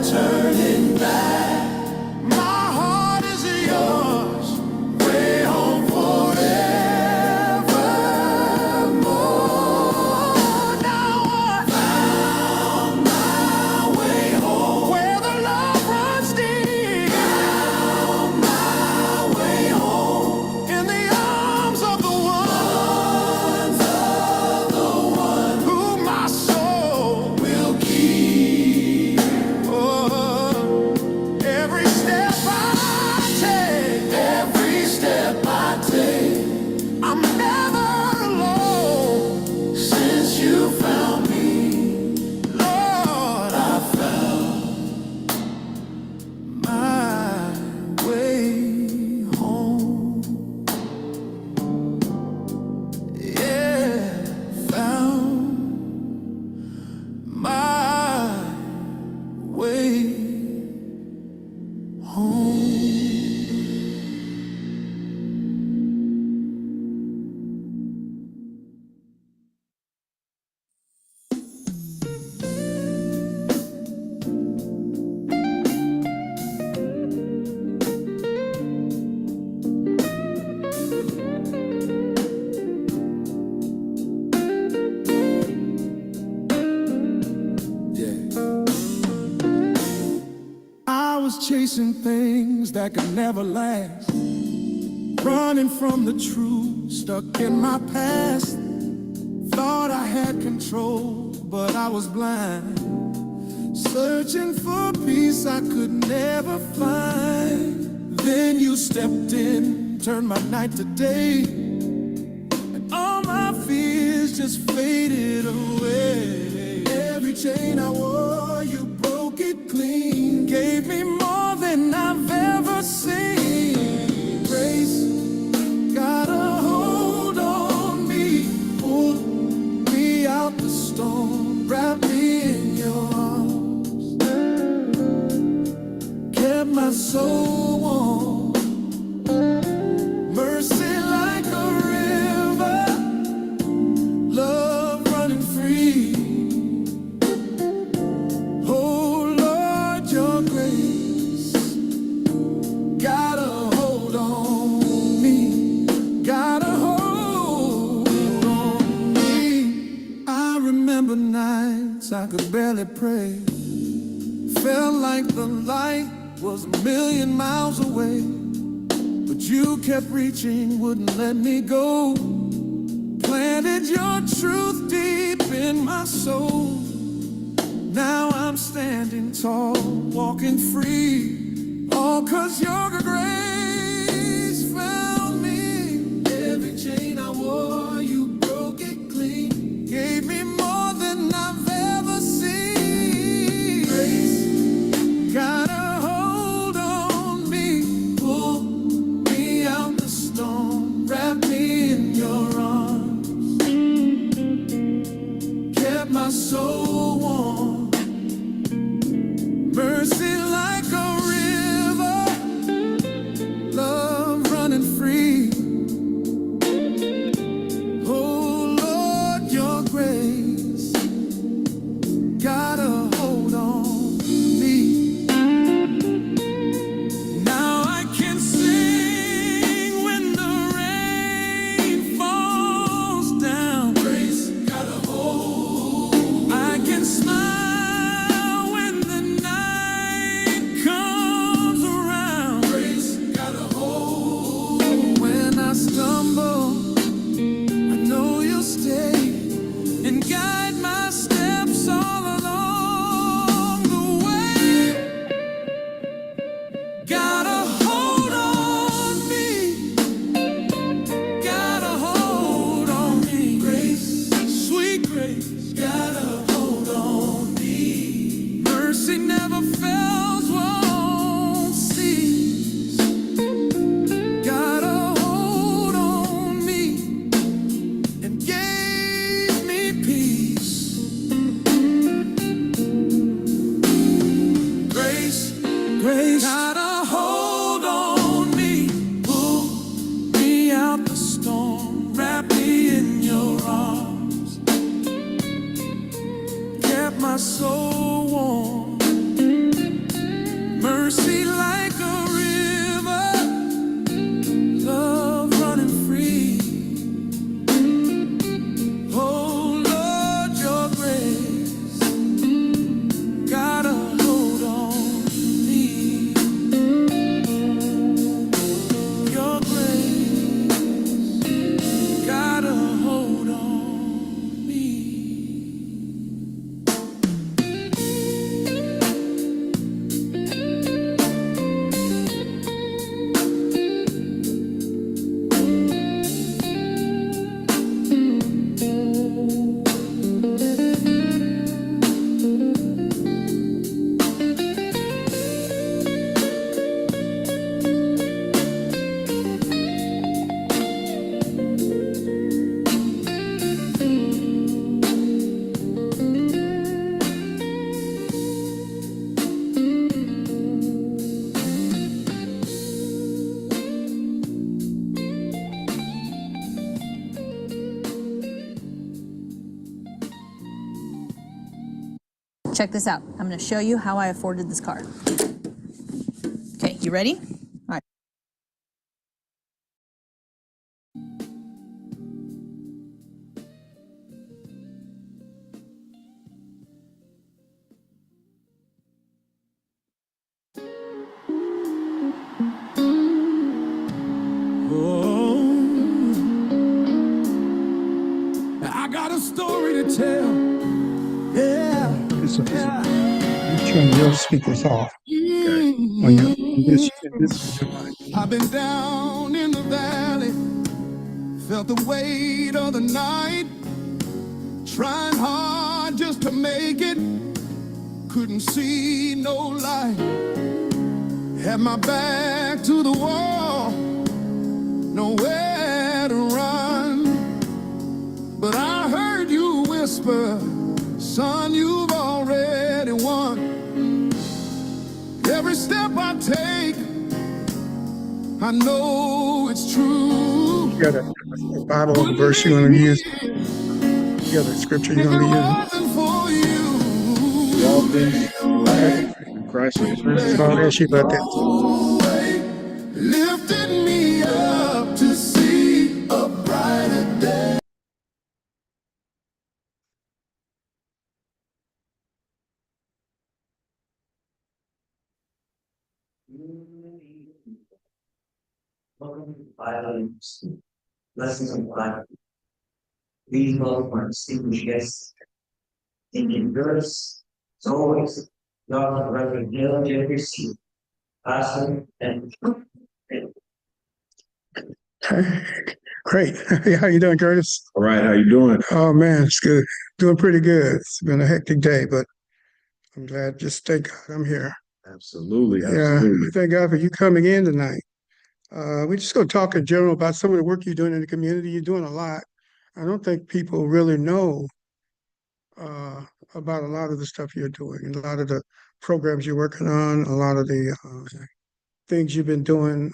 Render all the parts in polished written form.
turning back. My heart is yours, way home forevermore. Now I found my way home, where the love runs deep. Found my way home, in the arms of the one who my soul will keep. Every step I take, I'm never alone. Since you found me, Lord, I found my way home. Yeah, found my way home. I was chasing things that could never last, running from the truth, stuck in my past. Thought I had control, but I was blind, searching for peace I could never find. Then you stepped in, turned my night to day, and all my fears just faded away. Every chain I wore, you broke it clean, gave me more than I've ever seen. Grace got a hold on me, pulled me out the storm, wrapped me in your arms, kept my soul warm. Mercy like a river, love running free. Oh Lord, your grace got a hold on me, got a hold on me. I remember nights I could barely pray, felt like the light was a million miles away, but you kept reaching, wouldn't let me go. Planted your truth deep in my soul. Now I'm standing tall, walking free, all 'cause your grace found me. Every chain I wore, you broke it clean, gave me more than I've ever seen. Grace got a hold on me, pulled me out the storm, wrapped me in your arms, kept my soul warm. Mercy like a river, love running free. Oh Lord, your grace got a hold on me. Now I can sing when the rain falls down. Grace got a hold. I can smile when the night comes around. Grace got a hold. When I stumble, I know you'll stay and guide my steps all along the way. Got a hold on me, got a hold on me. Grace, sweet grace, got a hold on me. Mercy never fails, won't cease. Got a hold on me and gave me peace. Grace, grace got a hold on me, pulled me out the storm, wrapped me in your arms, kept my soul warm. mercy like a river, love running free. Oh Lord, your grace got a hold on me. Your grace got a hold on me. Check this out. I'm going to show you how I afforded this car. Okay, you ready? All right. Oh, I got a story to tell. Yeah. You turn your speakers off. Okay. When you're in this device. I've been down in the valley, felt the weight of the night, trying hard just to make it, couldn't see no light, had my back to the wall, nowhere to run, but I heard you whisper, son, you've already won. Every step I take, I know it's true. You got a Bible or verse you're going to use? You got a scripture you're going to be using? All things Christ. I'll ask you about that. Lifted me up to see a brighter day. Lessons of life. These both are distinguished guests. Thinking verse, as always, Dr. Reverend Neil Jeffrey C. Pastor and Great. How you doing, Curtis? All right, how you doing? Oh man, it's good. Doing pretty good. It's been a hectic day, but I'm glad. Just thank God I'm here. Absolutely, Yeah, absolutely. thank God for you coming in tonight. We're just going to talk in general about some of the work you're doing in the community. You're doing a lot. I don't think people really know about a lot of the stuff you're doing, a lot of the programs you're working on, a lot of the things you've been doing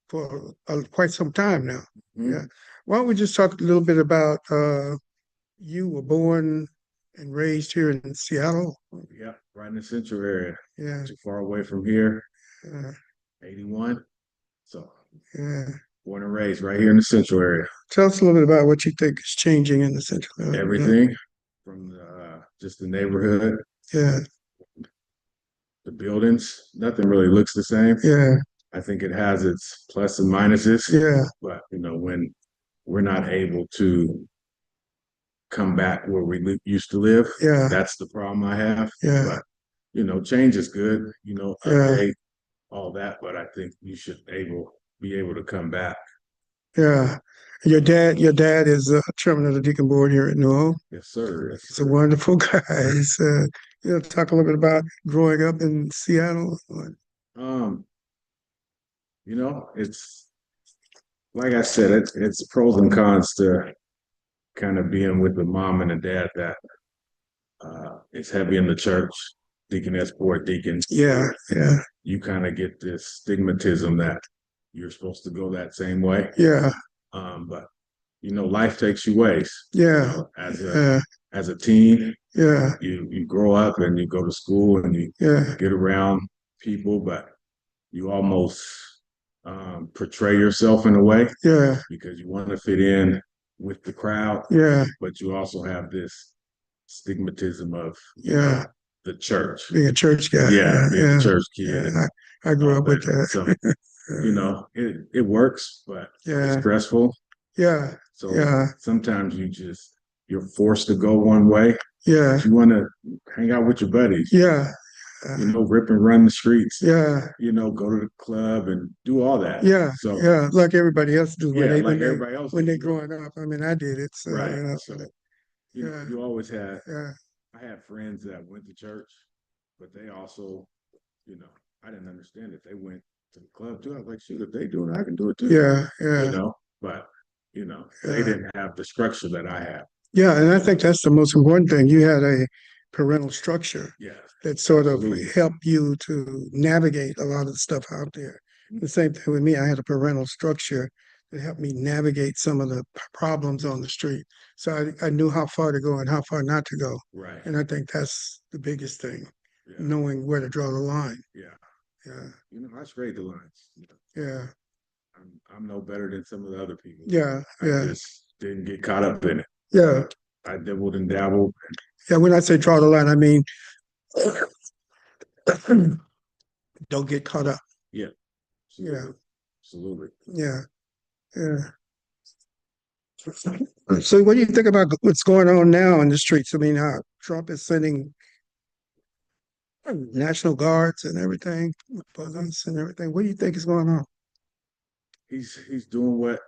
for quite some time now. Mhm. Yeah. Why don't we just talk a little bit about you were born and raised here in Seattle? Yeah, right in the central area. Yeah. Not too far away from here. Yeah. 81. So Yeah. born and raised right here in the central area. Tell us a little bit about what you think is changing in the central area. Everything from just the neighborhood, Yeah. the buildings, nothing really looks the same. Yeah. I think it has its plus and minuses. Yeah. But when we're not able to come back where we used to live, Yeah. that's the problem I have. Yeah. But change is good. Yeah. Update all that, but I think you should be able to come back. Yeah. Your dad is chairman of the Deacon Board here at New Hope. Yes, sir. Yes, He's a wonderful guy. He's, talk a little bit about growing up in Seattle. It's like I said, it's pros and cons to kind of being with the mom and the dad that is heavy in the church, deaconess, board deacons. Yeah, yeah, You kind of get this stigmatism that you're supposed to go that same way. yeah, But life takes you ways. yeah, As a teen, Yeah. You grow up and you go to school and you Yeah. get around people, but you almost portray yourself in a way Yeah. because you want to fit in with the crowd, Yeah. but you also have this stigmatism of Yeah. the church. Being a church guy. Yeah, Yeah. being Yeah. a church kid and Yeah. I grew all up with that. that. So, it works, but it's Yeah. stressful. Yeah. So Yeah. sometimes you're forced to go one way. Yeah. You want to hang out with your buddies, Yeah. rip and run the streets, Yeah. go to the club and do all that. Yeah. So Yeah. Like everybody else do yeah, like when everybody else when did, they growing up. I mean, I did it. So right. you know. So Yeah. you always had. Yeah. I had friends that went to church, but they also, I didn't understand it. They went to the club too. I was like, shoot, if they do it, I can do it too. Yeah. Yeah. But they Yeah. didn't have the structure that I have. Yeah, and I think that's the most important thing. You had a parental structure Yeah, that sort of absolutely. helped you to navigate a lot of the stuff out there. The same thing with me. I had a parental structure that helped me navigate some of the problems on the street. So I knew how far to go and how far not to go. Right. And I think that's the biggest thing, Yeah. knowing where to draw the line. Yeah. Yeah. I straight the lines. Yeah. I'm no better than some of the other people. Yeah. I Yeah. just didn't get caught up in it. Yeah. I dabbled and dabbled. Yeah. When I say draw the line, I mean, don't get caught up. Yeah. Yeah. Absolutely. Yeah. Yeah. So what do you think about what's going on now in the streets? I mean, how Trump is sending National Guards and everything, police and everything. What do you think is going on? He's doing what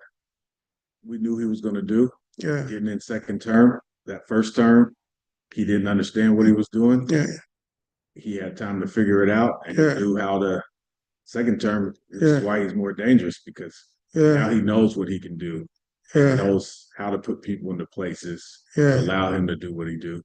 we knew he was going to do. Yeah. Getting in second term. That first term, he didn't understand what he was doing. Yeah. He had time to figure it out, and Yeah. he knew how to. Second term is Yeah. why he's more dangerous because Yeah. now he knows what he can do. Yeah. He knows how to put people into places Yeah. to allow him to do what he do.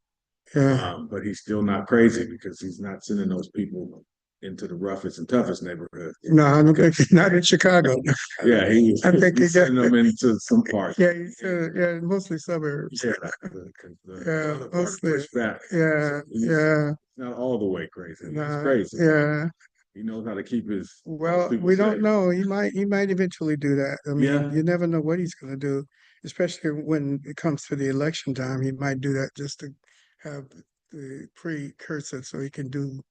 Yeah. But he's still not crazy because he's not sending those people into the roughest and toughest neighborhoods. No, I don't think not in Chicago. Yeah, I think he's sending them into some parts. Yeah, he said, yeah, mostly suburbs. Yeah, Yeah, other part mostly. pushed back. Yeah. So he's Yeah. not all the way crazy. He's Nah, crazy. yeah. He knows how to keep his Well, people we don't safe. know. He might eventually do that. I mean, Yeah. you never know what he's going to do, especially when it comes to the election time. He might do that just to have the precursor so he can do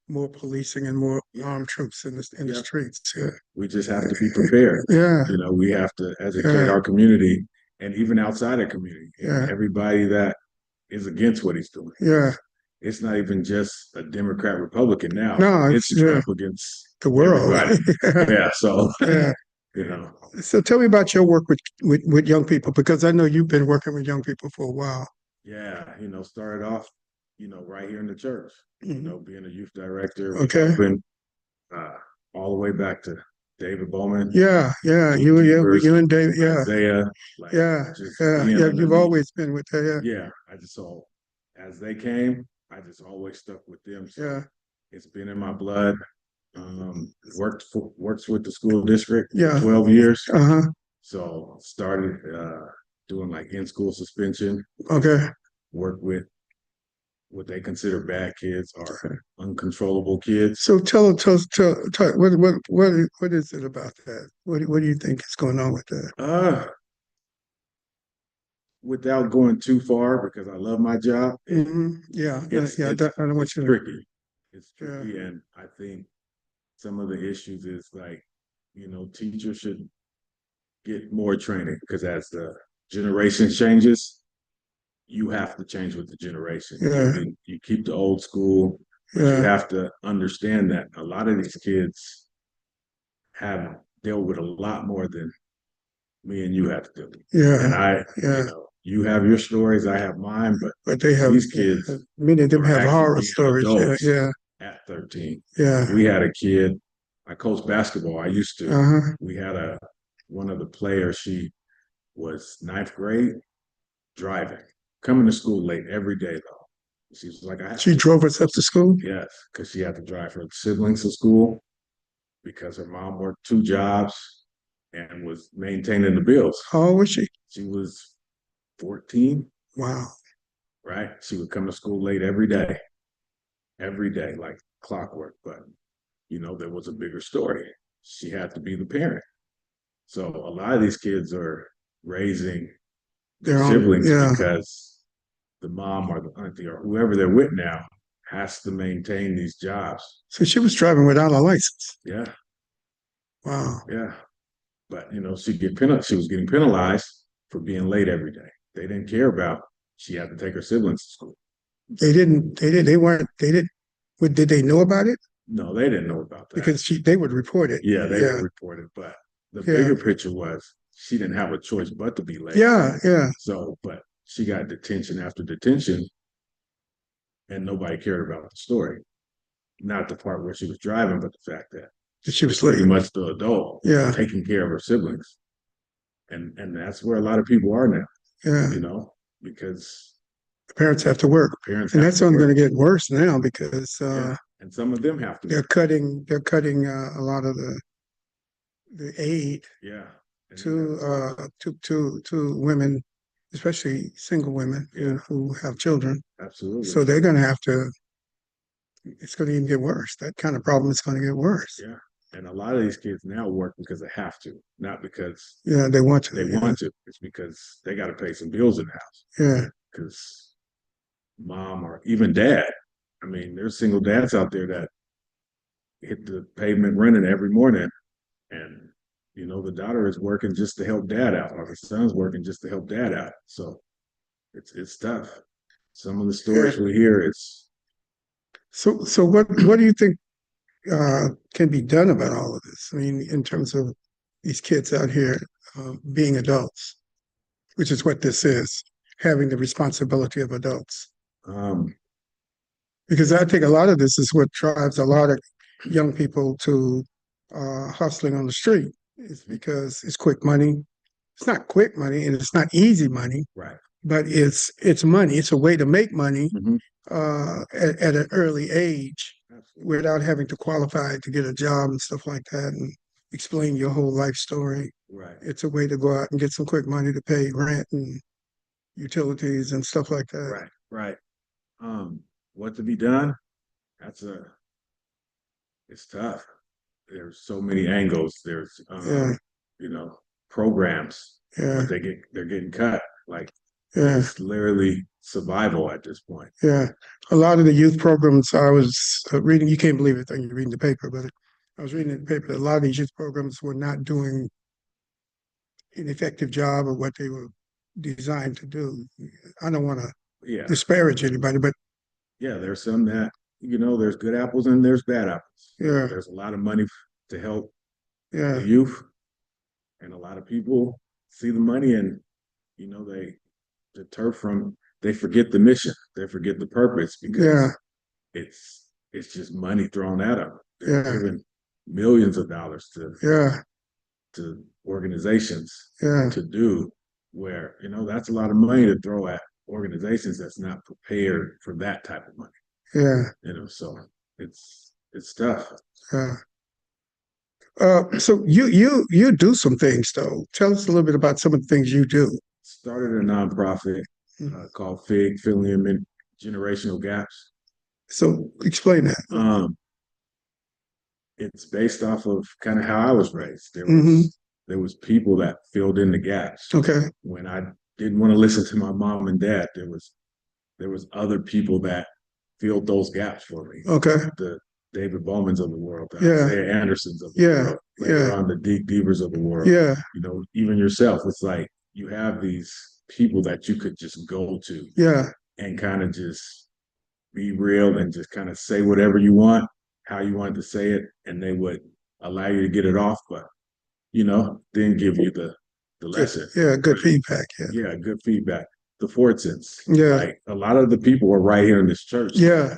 more policing and more armed troops in the Yeah. streets. Yeah. We just have to be prepared. Yeah. We have to educate Yeah. our community and even outside our community. Yeah. Everybody that is against what he's doing. Yeah. It's not even just a Democrat Republican now. No, it's yeah. Trump against The world. everybody. Yeah. So Yeah. So tell me about your work with young people, because I know you've been working with young people for a while. Yeah, started off, right here in the church, Mhm. being a youth director. Okay. Helping, all the way back to David Bowman. Yeah, yeah, you and David, yeah, Isaiah. yeah, just yeah, being yeah. You've underneath. always been with that, yeah, Yeah, I just saw as they came, I just always stuck with them. So yeah, it's been in my blood. Works with the school district Yeah. for 12 years. uh-huh, So started doing like in-school suspension. okay. Work with what they consider bad kids or uncontrollable kids. So tell what is it about that? What do you think is going on with that? Without going too far, because I love my job. Yeah, It's, yeah, it's, I don't want it's you to, tricky. It's Yeah. tricky, and I think some of the issues is like, teachers should get more training because as the generation changes, you have to change with the generation. Yeah. You keep the old school, but you yeah, have to understand that a lot of these kids have dealt with a lot more than me and you have to do. yeah, And yeah. you have your stories, I have mine, But they have, these kids many of them were have actually horror being stories, yeah, adults yeah, at 13. yeah, We had a kid, I coached basketball, I used to. uh-huh, We had one of the players, she was ninth grade, driving, coming to school late every day though. She was like, she drove us up to school? yes, because she had to drive her siblings to school because her mom worked 2 jobs and was maintaining the bills. How old was she? She was 14. Wow, right? She would come to school late every day, like clockwork. But, there was a bigger story. She had to be the parent. So a lot of these kids are raising their Their own, siblings yeah. because the mom or the auntie or whoever they're with now has to maintain these jobs. So she was driving without a license. Yeah, Wow. yeah. But she was getting penalized for being late every day. They didn't care about she had to take her siblings to school. They didn't, did they know about it? No, they didn't know about that. Because they would report it. Yeah, they would report it. But the bigger picture was she didn't have a choice but to be late. Yeah, yeah. So, but she got detention after detention and nobody cared about the story. Not the part where she was driving, but the fact that She was pretty late. much the adult, taking care of her siblings. And that's where a lot of people are now. Yeah. Because The parents have to work. And that's only going to get worse now because and some of them have to they're cutting a lot of the aid to women, especially single women who have children. Absolutely. So they're going to have to. It's going to even get worse. That kind of problem is going to get worse. Yeah. And a lot of these kids now work because they have to, not because they want to. They want to. It's because they got to pay some bills in the house. Yeah. Because mom or even dad, I mean, there's single dads out there that hit the pavement running every morning, and the daughter is working just to help dad out, or the son's working just to help dad out. So it's tough. Some of the stories we hear, it's. So what do you think can be done about all of this? I mean, in terms of these kids out here being adults, which is what this is, having the responsibility of adults. Because I think a lot of this is what drives a lot of young people to hustling on the street. It's because it's quick money. It's not quick money and it's not easy money. Right. But it's money. It's a way to make money at an early age. Absolutely. Without having to qualify to get a job and stuff like that and explain your whole life story. Right. It's a way to go out and get some quick money to pay rent and utilities and stuff like that. Right, right. What to be done? It's tough. There's so many angles. There's programs. But they're getting cut. Like it's literally survival at this point. Yeah. A lot of the youth programs I was reading, you can't believe it when you're reading the paper, but I was reading the paper that a lot of these youth programs were not doing an effective job of what they were designed to do. I don't want to disparage anybody, but there's some that there's good apples and there's bad apples. Yeah, there's a lot of money to help the youth, and a lot of people see the money and they deter from. They forget the mission. They forget the purpose because it's just money thrown at them. They're giving millions of dollars to organizations to do where that's a lot of money to throw at organizations that's not prepared for that type of money. So it's tough. So you do some things though. Tell us a little bit about some of the things you do. Started a nonprofit called FIG, Filling in Generational Gaps. So explain that. It's based off of kind of how I was raised. There was people that filled in the gaps. Okay. When I didn't want to listen to my mom and dad, there was other people that filled those gaps for me. Okay. The David Bowmans of the world, the Isaiah Andersons of the world, later on the Deke Devers of the world. Yeah. Even yourself, it's like you have these people that you could just go to. Yeah. And kind of just be real and just kind of say whatever you want, how you want to say it, and they would allow you to get it off, but then give you the lesson. Yeah, good feedback. Yeah, good feedback. The Fortsons. Yeah. Like a lot of the people were right here in this church. Yeah.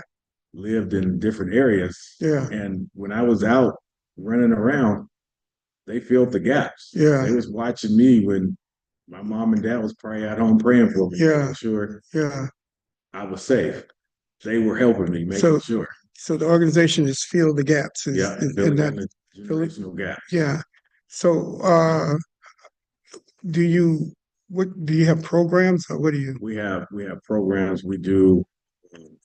Lived in different areas. Yeah. And when I was out running around, they filled the gaps. Yeah. They was watching me when my mom and dad was probably at home praying for me. Yeah. Sure. Yeah. I was safe. They were helping me, making sure. So the organization is fill the gaps. Filling in the generational gaps. Yeah. So do you What do you have programs or what do you? We have programs. We do um,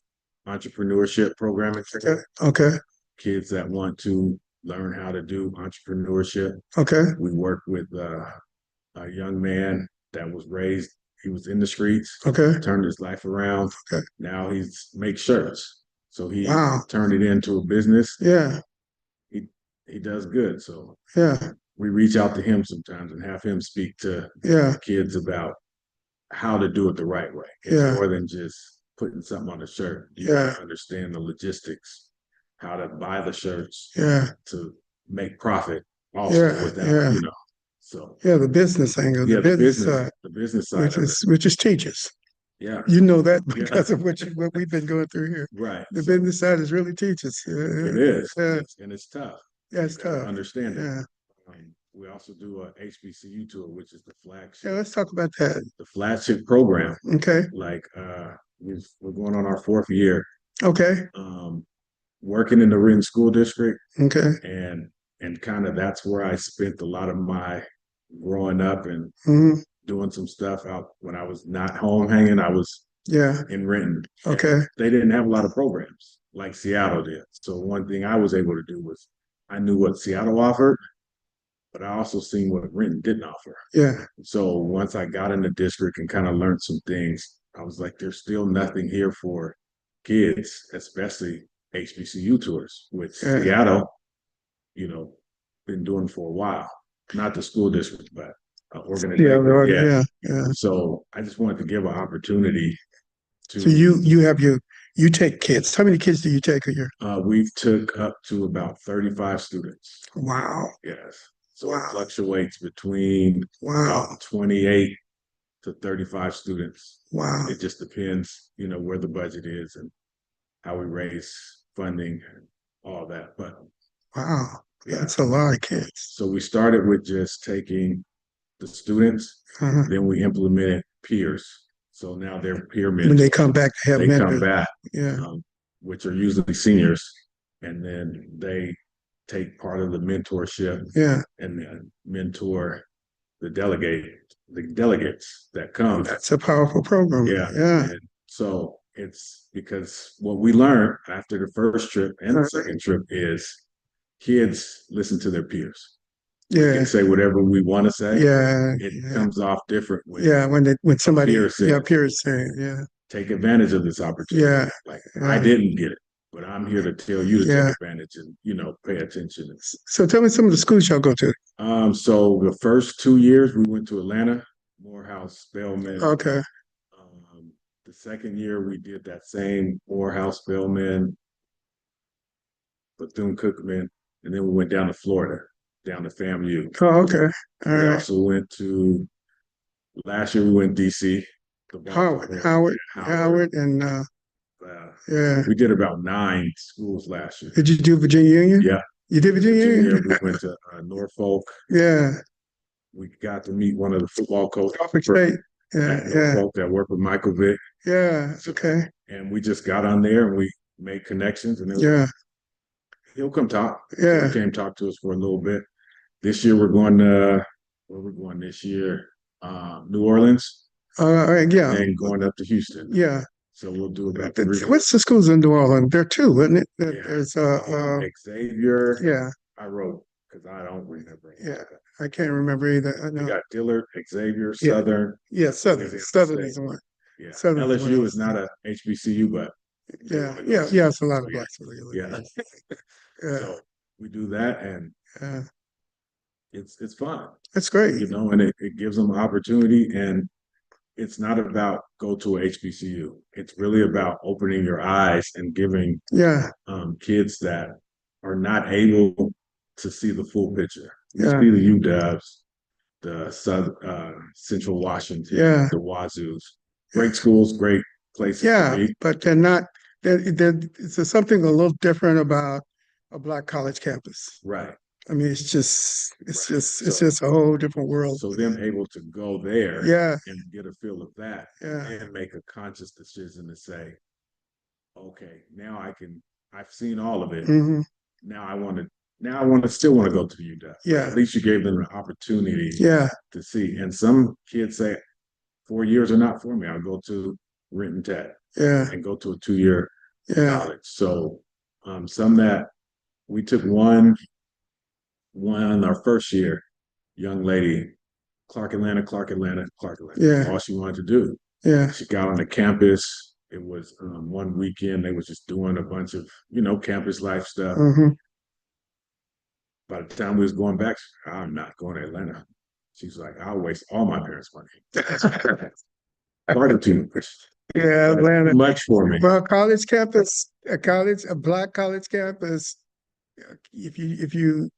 entrepreneurship programming for Okay, kids that want to learn how to do entrepreneurship. okay, We work with a young man that was raised. He was in the streets, okay. turned his life around. Okay. Now he's makes shirts. So he Wow. turned it into a business. Yeah, He he does good. So yeah, we reach out to him sometimes and have him speak to yeah, kids about how to do it the right way. It's yeah, more than just putting something on a shirt. You yeah, gotta understand the logistics, how to buy the shirts yeah, to make profit also yeah, without, yeah. So Yeah, the business angle, yeah, the business side, the business side of it. which is teachers. Yeah. You know that Yeah. because of what we've been going through here. Right. The So business side is really teachers. it is. Yeah, And it's tough. yeah, it's You gotta tough. understand it. Yeah, We also do a HBCU tour, which is yeah. Let's talk about that. the flagship program. Okay, Like we're going on our fourth year, okay, working in the Riggins school district, okay. and kind of that's where I spent a lot of my growing up and Hmm. doing some stuff out when I was not home hanging. I was Yeah, in Renton. okay. They didn't have a lot of programs like Seattle did. So one thing I was able to do was I knew what Seattle offered, but I also seen what Renton didn't offer. Yeah, So once I got in the district and kind of learned some things, I was like, there's still nothing here for kids, especially HBCU tours, which yeah. Seattle, been doing for a while. Not the school district, but Yeah, organization. right, Yeah. yeah, yeah. So I just wanted to give an opportunity to. So you have you take kids. How many kids do you take a year? We've took up to about 35 students. Wow, Yes. So it wow, fluctuates between wow, about 28 to 35 students. wow, It just depends, where the budget is and how we raise funding and all that. But wow. yeah, That's a lot of kids. so we started with just taking the students, Uh-huh. then we implemented peers. So now they're peer When they mentors. come back to have They come mentors. back, Yeah, which are usually seniors, and then they take part of the mentorship yeah. and then mentor the delegates that come. That's a powerful program. Yeah. Yeah, And so it's because what we learned after the first trip and the second trip is kids listen to their peers. We yeah, can say whatever we want to say. yeah, It yeah. comes off different when Yeah, when somebody, peer says, yeah, peers saying, yeah, take advantage of this opportunity. yeah, Like I yeah, didn't get it, but I'm here to tell you to yeah. take advantage and pay attention. So tell me some of the schools y'all go to. So the first 2 years we went to Atlanta, Morehouse, Spelman. Okay, The second year we did that same Morehouse, Spelman, Bethune-Cookman, and then we went down to Florida, down to FAMU. oh, okay, all We right. also went to last year we went DC, Howard, and yeah. We did about 9 schools last year. Did you do Virginia Union? Yeah. You did Virginia Union? We went to Norfolk. Yeah, We got to meet one of the football coaches Norfolk State. Yeah, at yeah, Norfolk that worked with Michael Vick. yeah. Okay. And we just got on there and we made connections. And Yeah, he'll come talk. yeah. He came talk to us for a little bit. This year we're going to where we're going this year, New Orleans, All right, yeah, and going up to Houston. yeah. So we'll do about 3. What's the schools in New Orleans? There are two, isn't it? Yeah. There's Xavier. yeah, I wrote because I don't remember. yeah. I can't remember either. I We know. got Dillard, Xavier, Yeah. Southern. Yeah, Southern. Louisiana Southern State. is the one. Yeah. Southern is LSU one. is not a HBCU, but Yeah, yeah, yeah. It's a lot of yeah. blacks. Yeah. Yeah, So we do that and yeah. it's fun, That's great. and it gives them an opportunity. And it's not about go to a HBCU. It's really about opening your eyes and giving Yeah, kids that are not able to see the full picture. You yeah, see the UWs, the Central Washington, yeah, the Wazoos, great schools, great places to yeah. be. But they're not. It's something a little different about a black college campus. Right. I mean, it's Right. just a whole different world. So them able to go there Yeah, and get a feel of that yeah, and make a conscious decision to say, okay, I've seen all of it. hmm, Now I want to still want to go to UW. yeah, At least you gave them an opportunity yeah, to see. And some kids say, 4 years are not for me. I'll go to Renton Tech Yeah, and go to a 2 year yeah. college. So some that we took one our first year, young lady, Clark Atlanta, Clark Atlanta, Clark Atlanta. Yeah. All she wanted to do. Yeah. She got on the campus. It was one weekend. They was just doing a bunch of, campus life stuff. Mm-hmm. By the time we was going back, I'm not going to Atlanta. She's like, I'll waste all my parents' money. Far too much. Yeah, Atlanta. Much for me. Well, college campus, a black college campus, if you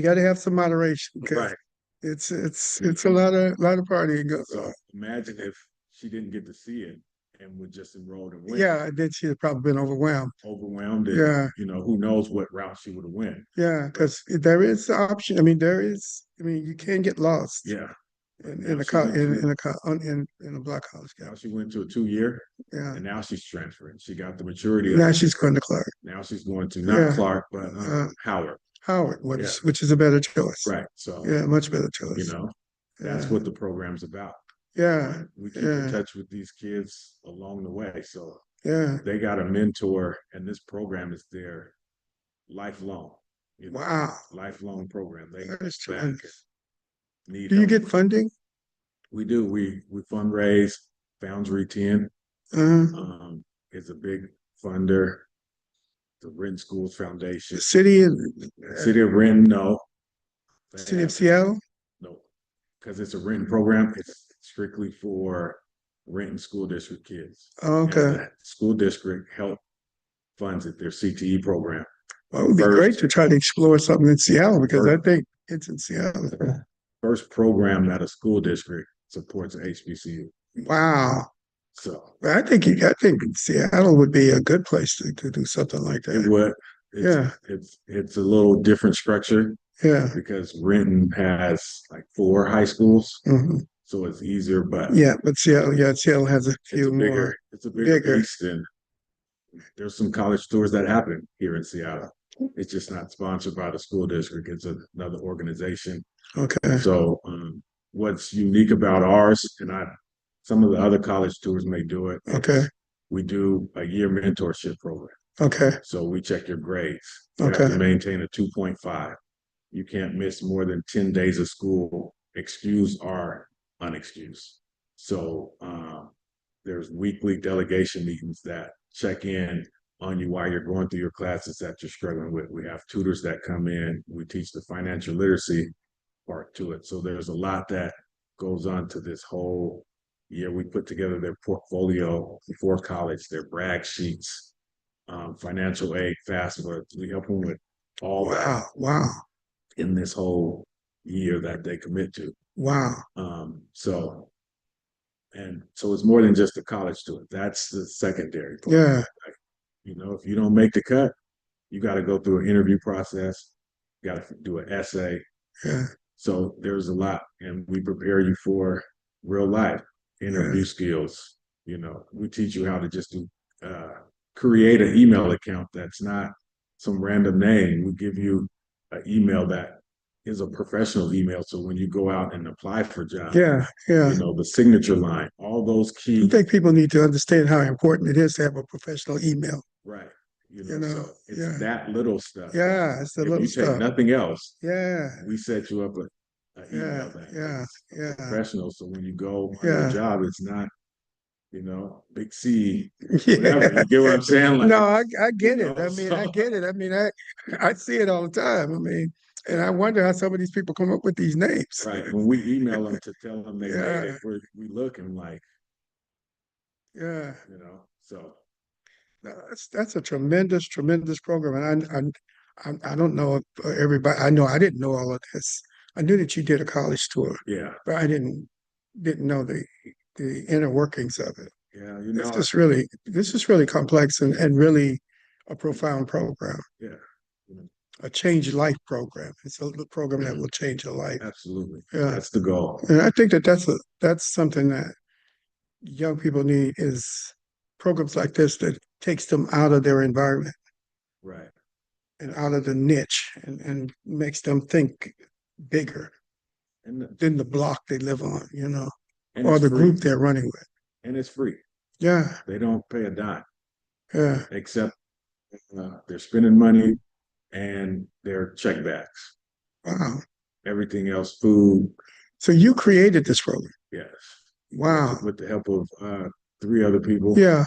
got to have some moderation because Right. it's a lot of partying goes on. So imagine if she didn't get to see it and would just enrolled and went. Yeah, then she'd have probably been overwhelmed. Overwhelmed. And, Yeah. who knows what route she would have went. Yeah, because there is the option. You can get lost. Yeah. In a black college Now campus. she went to a 2 year. Yeah. And now she's transferring. She got the maturity. Now she's going to Clark. Now she's going to not Clark, but Howard. Howard, which is a better choice. Right. So yeah, much better choice. That's what the program's about. Yeah. We keep in touch with these kids along the way. So yeah, they got a mentor, and this program is their lifelong. Wow. Lifelong program. They that is tremendous. Need Do you help. get funding? We do. We fundraise. Foundry 10 is a big funder. The Renton Schools Foundation. The city of Renton, no. City of Seattle? No, because it's a Renton program. It's strictly for Renton School District kids. Oh, okay. And the school district funds it, their CTE program. Well, it would be great to try to explore something in Seattle because I think it's in Seattle. First program that a school district supports an HBCU. Wow. So I think Seattle would be a good place to do something like that. It would. It's a little different structure. Yeah. Because Renton has like 4 high schools. Mm-hmm. So it's easier, but Seattle has a few more. It's a bigger beast, and there's some college tours that happen here in Seattle. It's just not sponsored by the school district. It's another organization. Okay. So what's unique about ours, and some of the other college tours may do it. Okay. We do a year mentorship program. Okay. So we check your grades. You Okay. have to maintain a 2.5. You can't miss more than 10 days of school, excused or unexcused. So there's weekly delegation meetings that check in on you while you're going through your classes that you're struggling with. We have tutors that come in. We teach the financial literacy part to it. So there's a lot that goes on to this whole year. We put together their portfolio before college, their brag sheets, financial aid, FAFSA. We help them with all that. Wow. In this whole year that they commit to. Wow. So it's more than just a college tour. That's the secondary part. Yeah. Like, if you don't make the cut, you got to go through an interview process. You got to do an essay. Yeah. So there's a lot, and we prepare you for real life interview skills. We teach you how to just create an email account that's not some random name. We give you an email that is a professional email. So when you go out and apply for jobs, the signature line, all those key. I think people need to understand how important it is to have a professional email. Right. So it's that little stuff. Yeah, it's the little stuff. If you take nothing else, we set you up an email that's professional. So when you go on your job, it's not, big C, whatever. You get what I'm saying? Like, no, I get it. I get it. I see it all the time. And I wonder how some of these people come up with these names. Right. When we email them to tell them they made it, we look and like, so. That's a tremendous program. And I don't know if everybody, I know I didn't know all of this. I knew that you did a college tour. Yeah. But I didn't know the inner workings of it. Yeah, this is really complex and really a profound program. Yeah. A change life program. It's a program that will change your life. Absolutely. Yeah. That's the goal. And I think that's something that young people need is programs like this that takes them out of their environment. Right. And out of the niche and makes them think bigger than the block they live on, And or it's the free. group they're running with. And it's free. Yeah, They don't pay a dime yeah. except they're spending money and their check bags. Wow. Everything else, food, So you created this program. yes. Wow. With the help of 3 other people Yeah,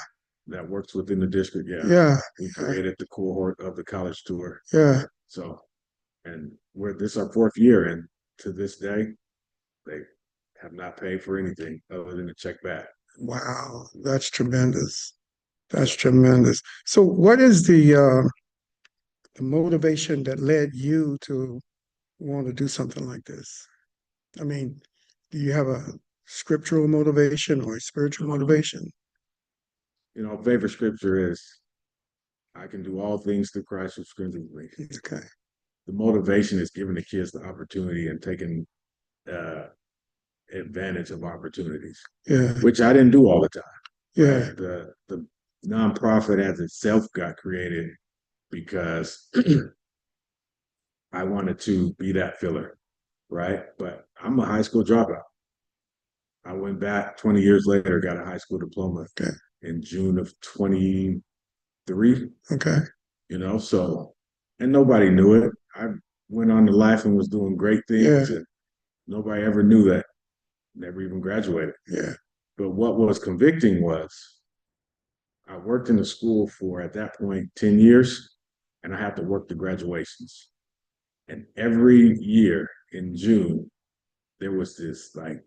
that works within the district. Yeah. yeah, We created the cohort of the college tour. yeah. So, and this is our 4th year, and to this day, they have not paid for anything other than a check back. Wow, that's tremendous. That's tremendous. So what is the motivation that led you to want to do something like this? I mean, do you have a scriptural motivation or a spiritual motivation? Favorite scripture is, I can do all things through Christ who strengthens me. Okay. The motivation is giving the kids the opportunity and taking advantage of opportunities, Yeah, which I didn't do all the time. yeah, Right? The nonprofit as itself got created because I wanted to be that filler, right? But I'm a high school dropout. I went back 20 years later, got a high school diploma okay, in June of 23, okay. so, and nobody knew it. I went on to life and was doing great things, Yeah, and nobody ever knew that, never even graduated. yeah, But what was convicting was I worked in the school for, at that point, 10 years, and I had to work the graduations. And every year in June, there was this like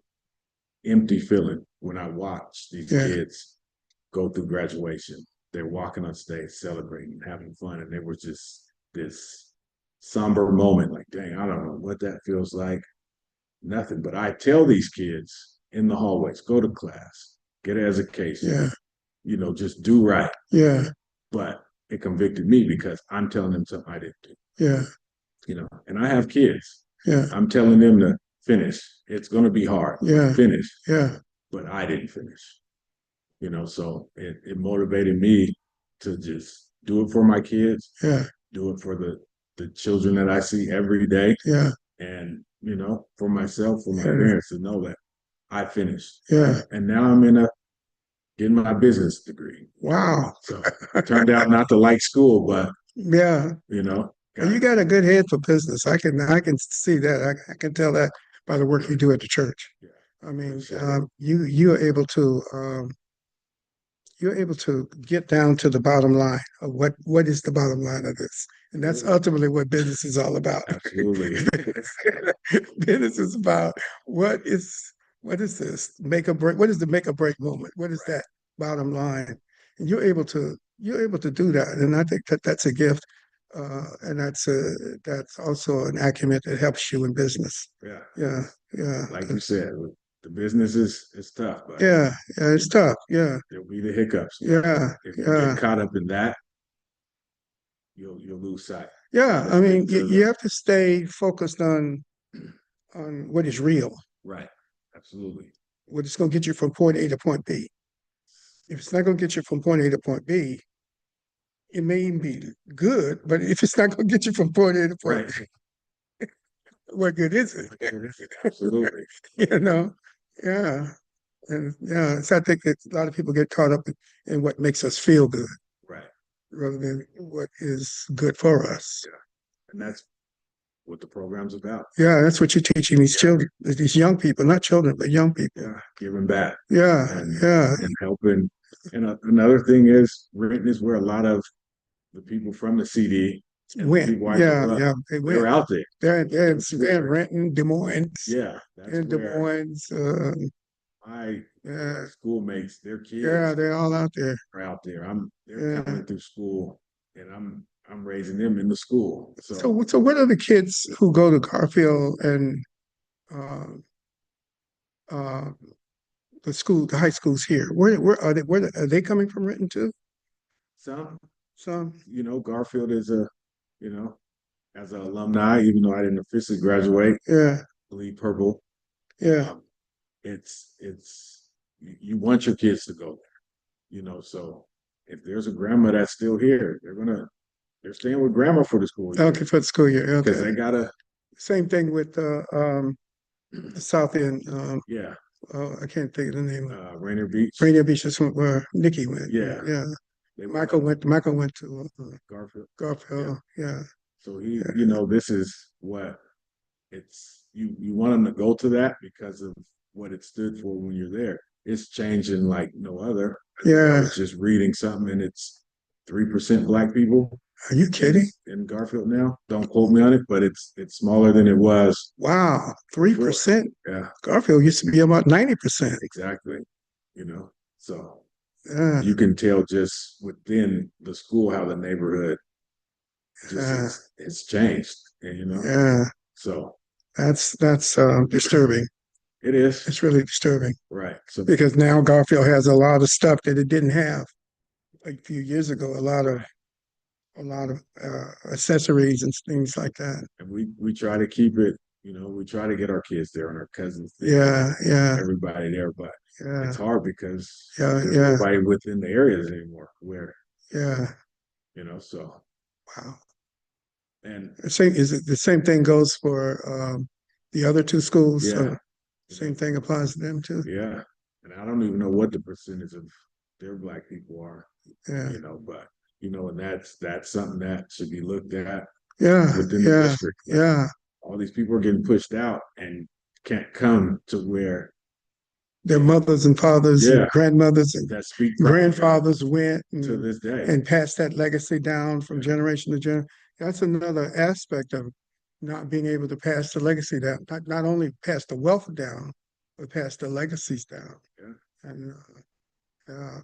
empty feeling when I watched these yeah, kids go through graduation. They're walking on stage, celebrating, having fun, and there was just this somber moment. Like, dang, I don't know what that feels like. Nothing. But I tell these kids in the hallways, go to class, get an education, yeah, just do right. yeah, But it convicted me because I'm telling them something I didn't do. yeah, And I have kids. yeah, I'm telling them to finish. It's going to be hard. yeah, Finish. yeah, But I didn't finish. So it motivated me to just do it for my kids, yeah, do it for the children that I see every day, yeah, and for myself, for my yeah, parents to know that I finished. yeah. And now I'm getting my business degree. Wow. So turned out not to like school, but Yeah. Well, you got a good head for business. I can see that. I can tell that by the work you do at the church. Yeah, I mean, appreciate it. you're able to get down to the bottom line of what is the bottom line of this, and that's ultimately what business is all about. Absolutely. Business is about what is this make or break? What is the make or break moment? What is that bottom line? And you're able to do that, and I think that that's a gift, and that's also an acumen that helps you in business. Yeah. Yeah, yeah. Like you said, the business is tough, but Yeah, yeah, it's tough. Yeah, there'll be the hiccups. yeah, If you yeah, get caught up in that, you'll lose sight. yeah. I mean, To you have to stay focused on what is real, right. Absolutely. what is going to get you from point A to point B. If it's not going to get you from point A to point B, it may even be good, but if it's not going to get you from point A to point Right. B, what good is it? Absolutely. Yeah. And so I think that a lot of people get caught up in what makes us feel good Right. rather than what is good for us. Yeah. And that's what the program's about. Yeah, that's what you're teaching these children, these young people, not children, but young people. Yeah. Giving back. Yeah, yeah, And helping. And another thing is, Renton is where a lot of the people from the CD and the people I grew up, yeah, they they're went. out there. They're in Renton, Des Moines, Yeah. That's in Des where Moines. my Yeah, schoolmates, their kids yeah, they're all out there. are out there. They're Yeah. coming through school, and I'm raising them in the school. So what are the kids who go to Garfield and uh, uh, the high schools here? Where are they? Where are they coming from? Renton too? some, Some. Garfield is you know, as an alumni, even though I didn't officially graduate, Yeah, bleed purple. yeah, It's you want your kids to go there, so if there's a grandma that's still here, they're staying with grandma for the school year okay, for the school year. because Okay. they gotta, Same thing with the South End. yeah, I can't think of the name of Rainier Beach. Rainier Beach. That's where Nikki went. Yeah. Yeah. They Michael went to Garfield. Garfield. Yeah. So you know, this is what you want them to go to that because of what it stood for when you're there. It's changing like no other. I Yeah. was just reading something and it's 3% black people Are you kidding? in Garfield now. Don't quote me on it, but it's smaller than it was. Wow. 3%. Yeah, Garfield used to be about 90%. exactly. You know, so Yeah. you can tell just within the school how the neighborhood just Yeah. it's changed. And you know, Yeah. so That's disturbing. it is It's really disturbing right. So because now Garfield has a lot of stuff that it didn't have a few years ago. A lot of accessories and things like that. and we try to keep it. You know, we try to get our kids there and our cousins there, Yeah. Yeah. everybody there, but Yeah. it's hard because Yeah. there's Yeah. nobody within the areas anymore where, Yeah. you know, so Wow. and The same thing goes for the other two schools? yeah, Same thing applies to them too? yeah. And I don't even know what the percentage of their black people are, Yeah. you know, but you know, and that's something that should be looked at Yeah. within the Yeah. district. Like, Yeah. all these people are getting pushed out and can't come to where Their mothers and fathers and yeah, grandmothers and that speak proper grandfathers went to this day. and passed that legacy down from Yeah. generation to generation. That's another aspect of not being able to pass the legacy down, not only pass the wealth down, but pass the legacies down. Yeah. And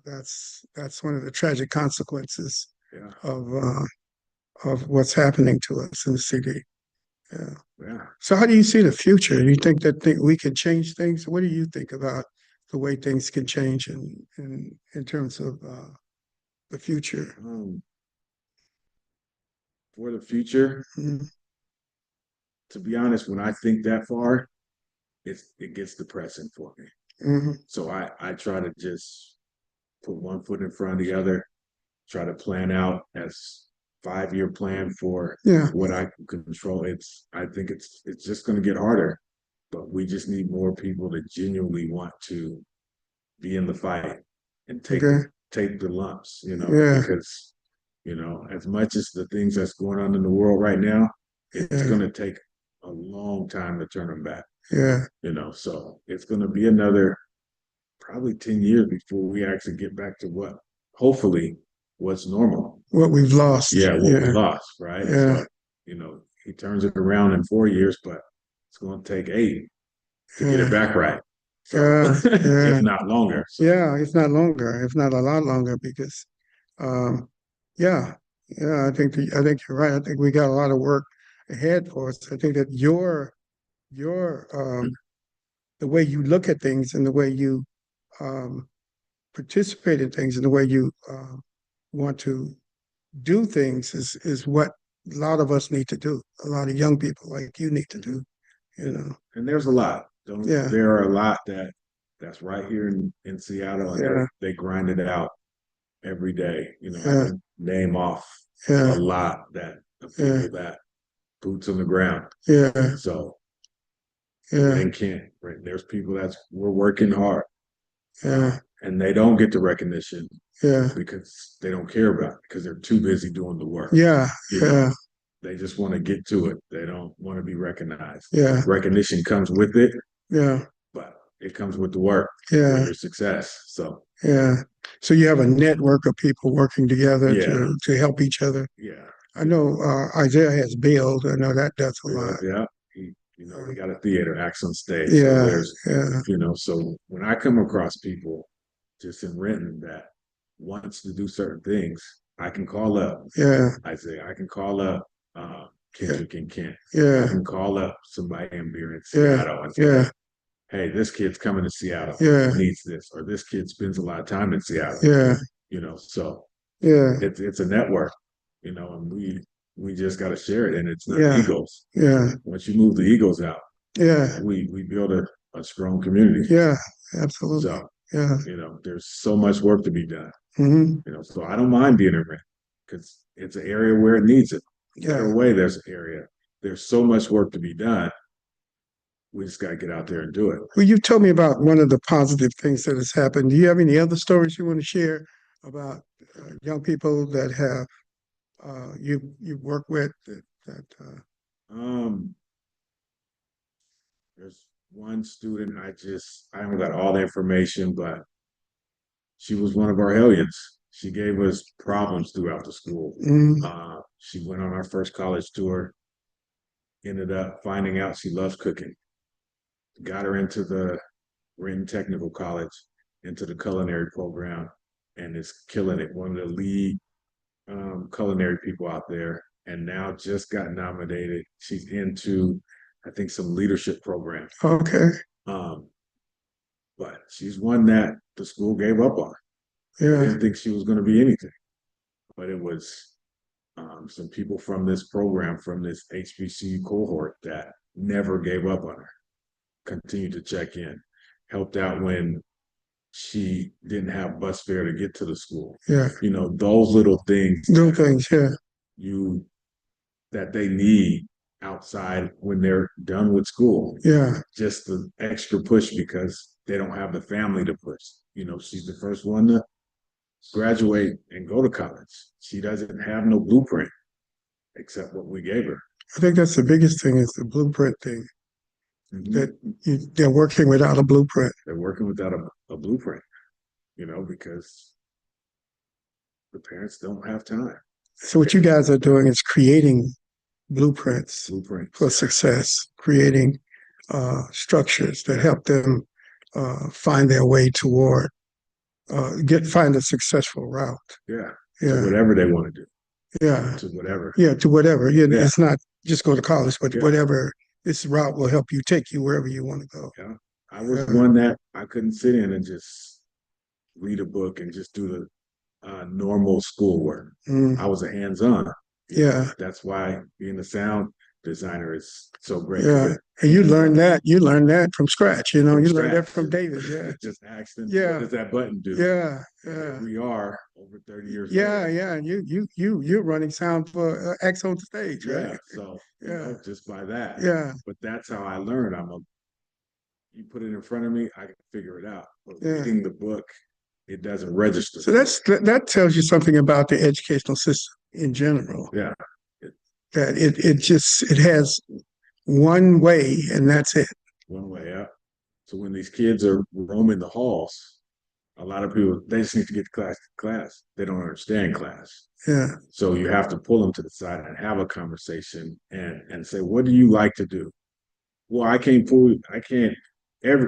that's one of the tragic consequences Yeah, of what's happening to us in the CD. Yeah. yeah. So how do you see the future? Do you think that we can change things? What do you think about the way things can change in terms of the future? For the future, Mhm. to be honest, when I think that far, it gets depressing for me. Mhm. So I try to just put one foot in front of the other, try to plan out as 5-year plan for Yeah. what I can control. I think it's just going to get harder, but we just need more people to genuinely want to be in the fight and Okay. take the lumps, you know, Yeah. because you know, as much as the things that's going on in the world right now, it's Yeah. going to take a long time to turn them back, Yeah. you know, so it's going to be another probably 10 years before we actually get back to what hopefully what's normal. What we've lost. Yeah, what we lost, right? Yeah. So, you know, he turns it around in 4 years, but it's going to take 8 to get it back right. So, Yeah. Yeah. if not longer. So, Yeah. If not longer, if not a lot longer, because um, yeah, yeah. I think you're right. I think we got a lot of work ahead for us. I think that your the way you look at things and the way you um, participate in things and the way you want to do things is what a lot of us need to do. A lot of young people like you need to do. You know. and there's a lot. Yeah. There are a lot that's right here in Seattle, and Yeah. they grind it out every day. You know, I Yeah. can name off a Yeah. lot that of Yeah. people that boots on the ground. Yeah. So Yeah. they can't. Right? There's people we're working hard, Yeah. and they don't get the recognition Yeah. because they don't care about it because they're too busy doing the work. Yeah. You Yeah. know, they just want to get to it. They don't want to be recognized. Yeah. Recognition comes with it, Yeah. but it comes with the work, Yeah. with your success. So Yeah. So you have a network of people working together yeah, to help each other. yeah, I know Isaiah has build. I know that does a yeah, lot. yeah. You know, we got a theater acts on stage. So Yeah. there's, Yeah. you know, so when I come across people just in Renton that wants to do certain things, I can call up Yeah. Isaiah. I can call up Kendrick and Kent. I Yeah. can call up somebody in here in Yeah. Seattle and say, Yeah. hey, this kid's coming to Seattle. Yeah. He needs this, or this kid spends a lot of time in Seattle. Yeah. You know, so Yeah. it's a network, you know, and we just got to share it, and it's not Yeah. egos. Yeah. Once you move the egos out, Yeah. we build a strong community. Yeah. Absolutely. So Yeah. you know, there's so much work to be done. Hmm. You know, so I don't mind being in rent because it's an area where it needs it. Yeah. Either way, there's an area. There's so much work to be done, we just got to get out there and do it. Well, you told me about one of the positive things that has happened. Do you have any other stories you want to share about young people that have you work with Um, there's one student I haven't got all the information, but she was one of our hellions. She gave us problems throughout the school. mm, She went on our first college tour, ended up finding out she loves cooking, got her into the Renton Technical College, into the culinary program, and is killing it. One of the lead culinary people out there, and now just got nominated. She's into, I think, some leadership programs. okay, Um, but she's one that the school gave up on. I yeah, didn't think she was going to be anything, but it was some people from this program, from this HBCU cohort, that never gave up on her, continued to check in, helped out when she didn't have bus fare to get to the school. yeah, You know, those little things do things, yeah, you that they need outside when they're done with school. yeah, Just the extra push because they don't have the family to push. You know, she's the first one to graduate and go to college. She doesn't have no blueprint except what we gave her. I think that's the biggest thing is the blueprint thing, Mhm. that they're working without a blueprint. They're working without a blueprint, because the parents don't have time. So what you guys are doing is creating blueprints Blueprints. for success, creating structures that help them find their way toward find a successful route. Yeah. Yeah, To whatever they want to do. yeah, To whatever. yeah, to whatever. Yeah, Yeah. it's not just go to college, but Yeah. whatever this route will help you take you wherever you want to go. Yeah. I was Yeah. one that I couldn't sit in and just read a book and just do the normal schoolwork. Mm, I was a hands-on. yeah, That's why being a sound designer is so great. yeah. And you learned that from scratch, you know, From you learned that scratch. from David. Yeah, Just asked them, Yeah. what does that button do? yeah, Here yeah. we are over 30 years Yeah, later. yeah, and you're running sound for X on the stage, Yeah. right? So, Yeah. just by that. Yeah, But that's how I learned. You put it in front of me, I can figure it out. But Yeah. reading the book, it doesn't register. so that tells you something about the educational system in general. Yeah. That it has one way and that's it. One way up. So when these kids are roaming the halls, a lot of people, they just need to get to class. They don't understand class. Yeah, So you have to pull them to the side and have a conversation and say, what do you like to do? Well, I can't,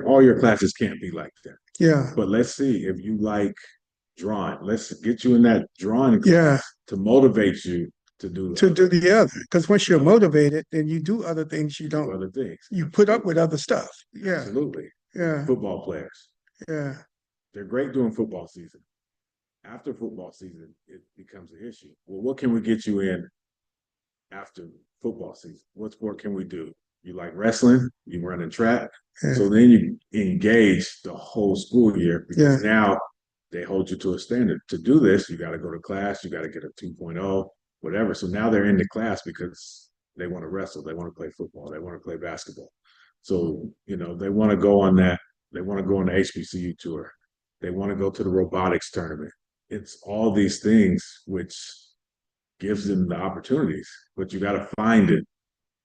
all your classes can't be like that. yeah, But let's see if you like drawing. Let's get you in that drawing class yeah. to motivate you to do To do the other, because once you're motivated, then you do other things. You don't. other things. You put up with other stuff. Yeah, Absolutely. yeah, Football players. yeah, They're great during football season. After football season, it becomes an issue. Well, what can we get you in after football season? What sport can we do? You like wrestling? You running track? yeah. So then you engage the whole school year because Yeah. now they hold you to a standard. To do this, you got to go to class. You got to get a 2.0, whatever. So now they're in the class because they want to wrestle. They want to play football. They want to play basketball. So, they want to go on that. They want to go on the HBCU tour. They want to go to the robotics tournament. It's all these things which gives them the opportunities, but you got to find it.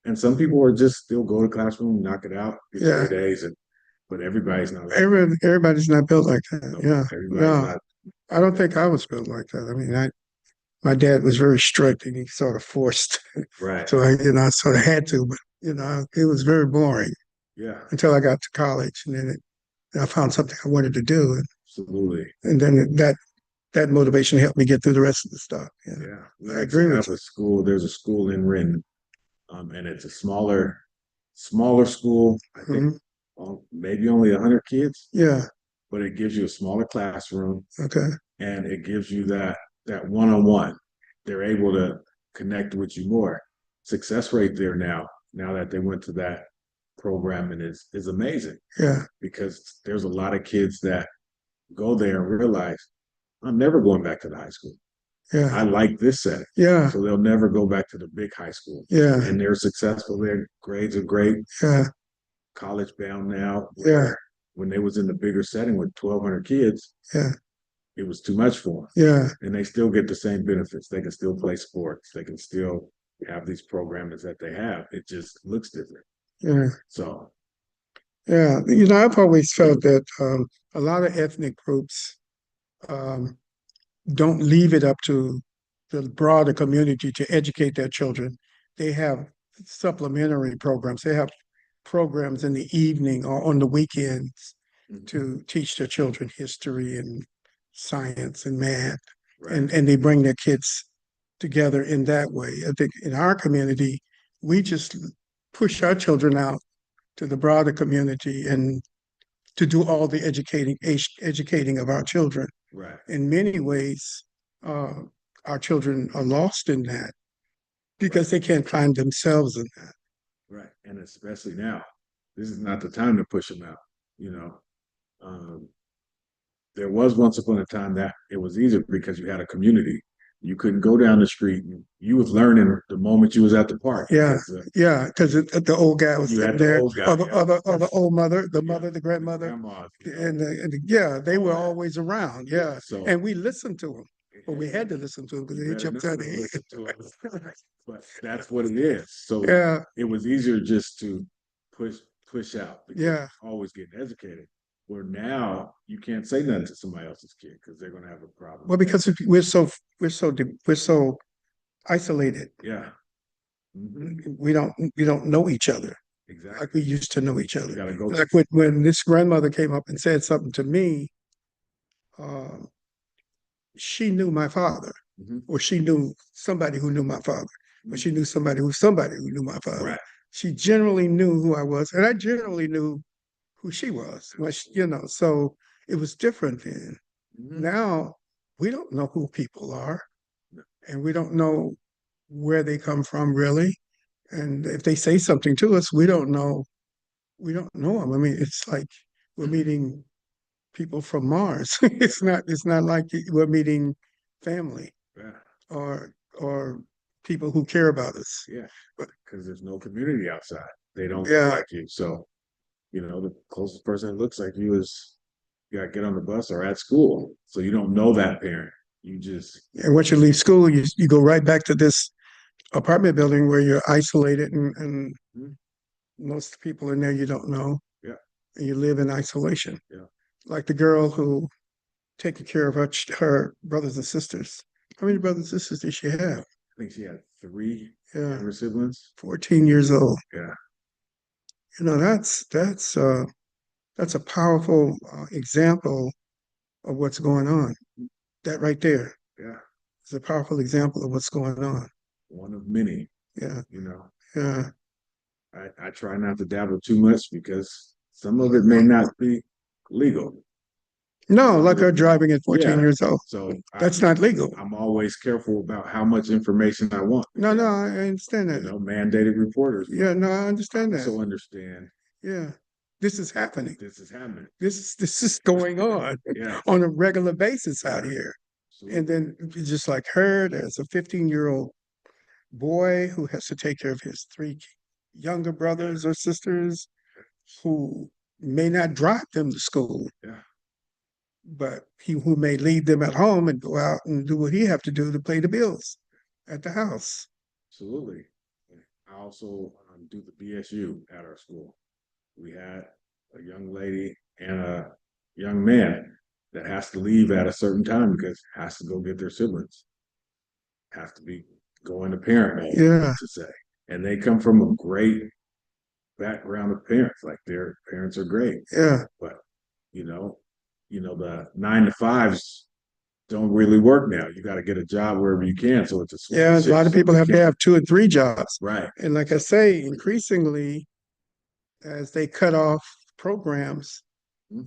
And some people are just still go to classroom, knock it out, get Yeah. 3 days, but everybody's not like Everybody's not built like that. that. Yeah, Everybody's no, not. I don't think I was built like that. I mean, my dad was very strict, and he sort of forced, Right. so I sort of had to, but it was very boring Yeah, until I got to college, and then I found something I wanted to do, absolutely. and then that motivation helped me get through the rest of the stuff. Yeah, Yeah. We I actually agree with have a school. There's a school in Renton, and it's a smaller school. I think maybe only 100 kids, yeah, but it gives you a smaller classroom okay, and it gives you that one-on-one. They're able to connect with you more. Success rate there now that they went to that program and is amazing yeah, because there's a lot of kids that go there and realize I'm never going back to the high school. yeah, I like this setting. yeah, So they'll never go back to the big high school. yeah, And they're successful. Their grades are great. yeah. college bound now. Yeah. When they was in the bigger setting with 1,200 kids, Yeah. it was too much for them. Yeah. And they still get the same benefits. They can still play sports. They can still have these programs that they have. It just looks different. Yeah. So, Yeah. You know, I've always felt that a lot of ethnic groups um, don't leave it up to the broader community to educate their children. They have supplementary programs. They have programs in the evening or on the weekends to teach their children history and science and math, right. and they bring their kids together in that way. I think in our community, we just push our children out to the broader community and to do all the educating of our children. Right. In many ways, uh, our children are lost in that because they can't find themselves in that. Right. And especially now, this is not the time to push them out. You know, um, there was once upon a time that it was easier because you had a community. You couldn't go down the street. You was learning the moment you was at the park. Yeah, yeah, because the old guy was You sitting had the there, old guy, or the old mother, the Yeah, mother, the grandmother, grandmas, yeah, they all were that. always around. Yeah, So and we listened to them. Well, we had to listen to them because you they better jumped know out to the listen to it. But that's what it is. So Yeah, it was easier just to push out because yeah. always getting educated. Where now you can't say nothing to somebody else's kid because they're going to have a problem. Well, because we're so isolated. Yeah. Mm-hmm. We don't know each other Exactly. like we used to know each You other. got to go. Like when this grandmother came up and said something to me, uh, she knew my father, or she knew somebody who knew my father, or she knew somebody who knew my father. Right. She generally knew who I was, and I generally knew who she was. So it was different then. Mm-hmm. Now we don't know who people are, and we don't know where they come from really. And if they say something to us, we don't know. We don't know them. I mean, it's like we're meeting people from Mars. It's not like we're meeting family Yeah. or people who care about us. Yeah. Because there's no community outside. They don't look Yeah. like you. So, the closest person that looks like you is you got to get on the bus or at school. So you don't know that parent. You just, And once you leave school, you go right back to this apartment building where you're isolated and Mhm. most people in there you don't know. Yeah. And you live in isolation. Yeah. Like the girl who taking care of her brothers and sisters. How many brothers and sisters did she have? I think she had 3 Yeah, younger siblings. 14 years old. Yeah. That's a powerful example of what's going on. That right there Yeah. is a powerful example of what's going on. One of many, Yeah, yeah. I try not to dabble too much because some of it may not be legal. No, like her driving at 14 Yeah. years old. So That's not legal. I'm always careful about how much information I want. No, I understand that. Mandated reporters. Yeah, no, I understand that. So understand. Yeah, this is happening. This is happening. This is going on Yeah. on a regular basis out here. Absolutely. And then just like her, there's a 15-year-old boy who has to take care of his 3 younger brothers or sisters who may not drive them to school. Yeah. But who may leave them at home and go out and do what he have to do to pay the bills at the house. Absolutely. I also do the BSU at our school. We had a young lady and a young man that has to leave at a certain time because has to go get their siblings. Have to be going to parent mode, Yeah. to say. And they come from a great background of parents. Like their parents are great. Yeah. But the 9 to 5s don't really work now. You got to get a job wherever you can. So it's a A lot of people have to have 2 and 3 jobs. Right. And like I say, increasingly, as they cut off programs,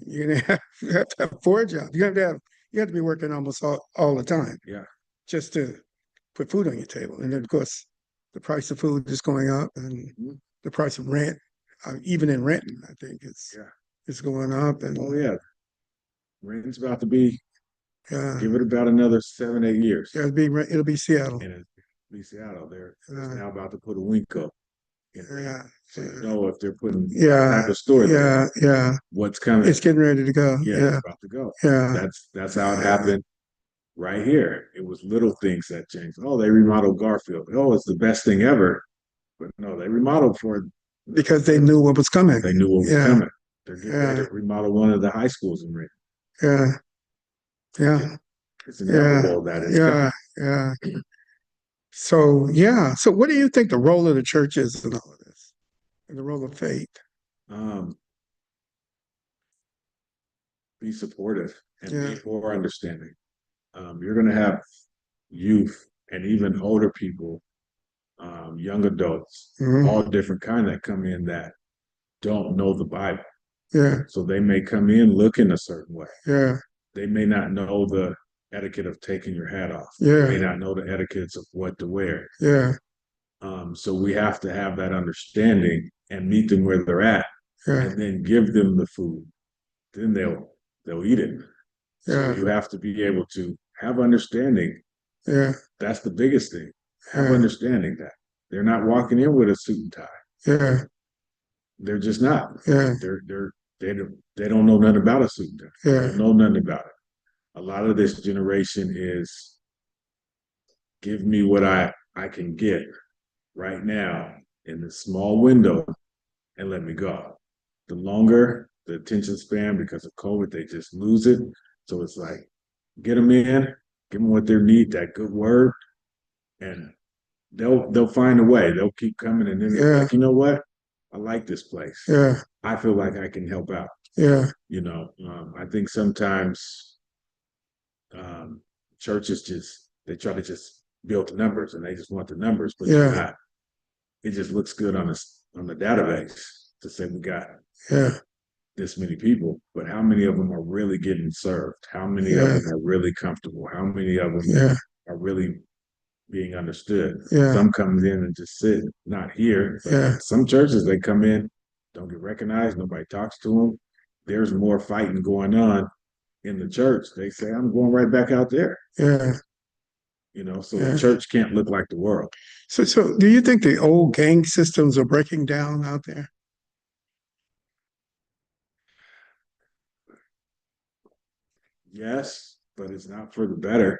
you're gonna have to have 4 jobs. You have to be working almost all the time. Yeah. Just to put food on your table. And then of course the price of food is going up and the price of rent, even in renting, I think it's going up. And oh yeah, rent's about to be. Yeah. Give it about another 7, 8 years. Yeah, it'll be Seattle. And it'll be Seattle. They're now about to put a wink up. Yeah. So you know if they're putting that Yeah. type of store there, Yeah. Yeah. what's coming. It's getting ready to go. Yeah, Yeah. it's about to go. Yeah. That's how it happened right here. It was little things that changed. Oh, they remodeled Garfield. Oh, it's the best thing ever. But no, they remodeled for Because they knew what was coming. they knew what was Yeah. coming. They're getting ready Yeah. to remodel one of the high schools in Riggins. Yeah. Yeah. It's Yeah. inevitable that it's Yeah. Yeah. So, yeah. So, what do you think the role of the church is in all of this? And the role of faith? coming. Be supportive and Yeah. be more understanding. You're going to have youth and even older people, young adults, Mhm. all different kind that come in that don't know the Bible. Yeah. So they may come in looking a certain way. Yeah. They may not know the etiquette of taking your hat off. They may Yeah. not know the etiquettes of what to wear. Yeah. So we have to have that understanding and meet them where they're at, Yeah. and then give them the food. Then they'll eat it. So Yeah. you have to be able to have understanding. Yeah. That's the biggest thing. Have Yeah. understanding that they're not walking in with a suit and tie. Yeah. They're just not. Yeah. They don't know nothing about a suit and tie. They Yeah. don't know nothing about it. A lot of this generation is give me what I can get right now in this small window and let me go. The longer the attention span because of COVID, they just lose it. So it's like get them in, give them what they need, that good word, and they'll find a way. They'll keep coming, and then Yeah. like, you know what? I like this place. Yeah. I feel like I can help out. Yeah. I think sometimes churches they try to just build the numbers, and they just want the numbers, but they're Yeah. not. It just looks good on the database to say we got Yeah. this many people, but how many of them are really getting served? How many of Yeah. them are really comfortable? How many of them Yeah. are really being understood? Yeah. Some comes in and just sit, not here. But Yeah. some churches they come in, don't get recognized, nobody talks to them. There's more fighting going on in the church. They say, I'm going right back out there. Yeah. So Yeah. the church can't look like the world. So do you think the old gang systems are breaking down out there? Yes, but it's not for the better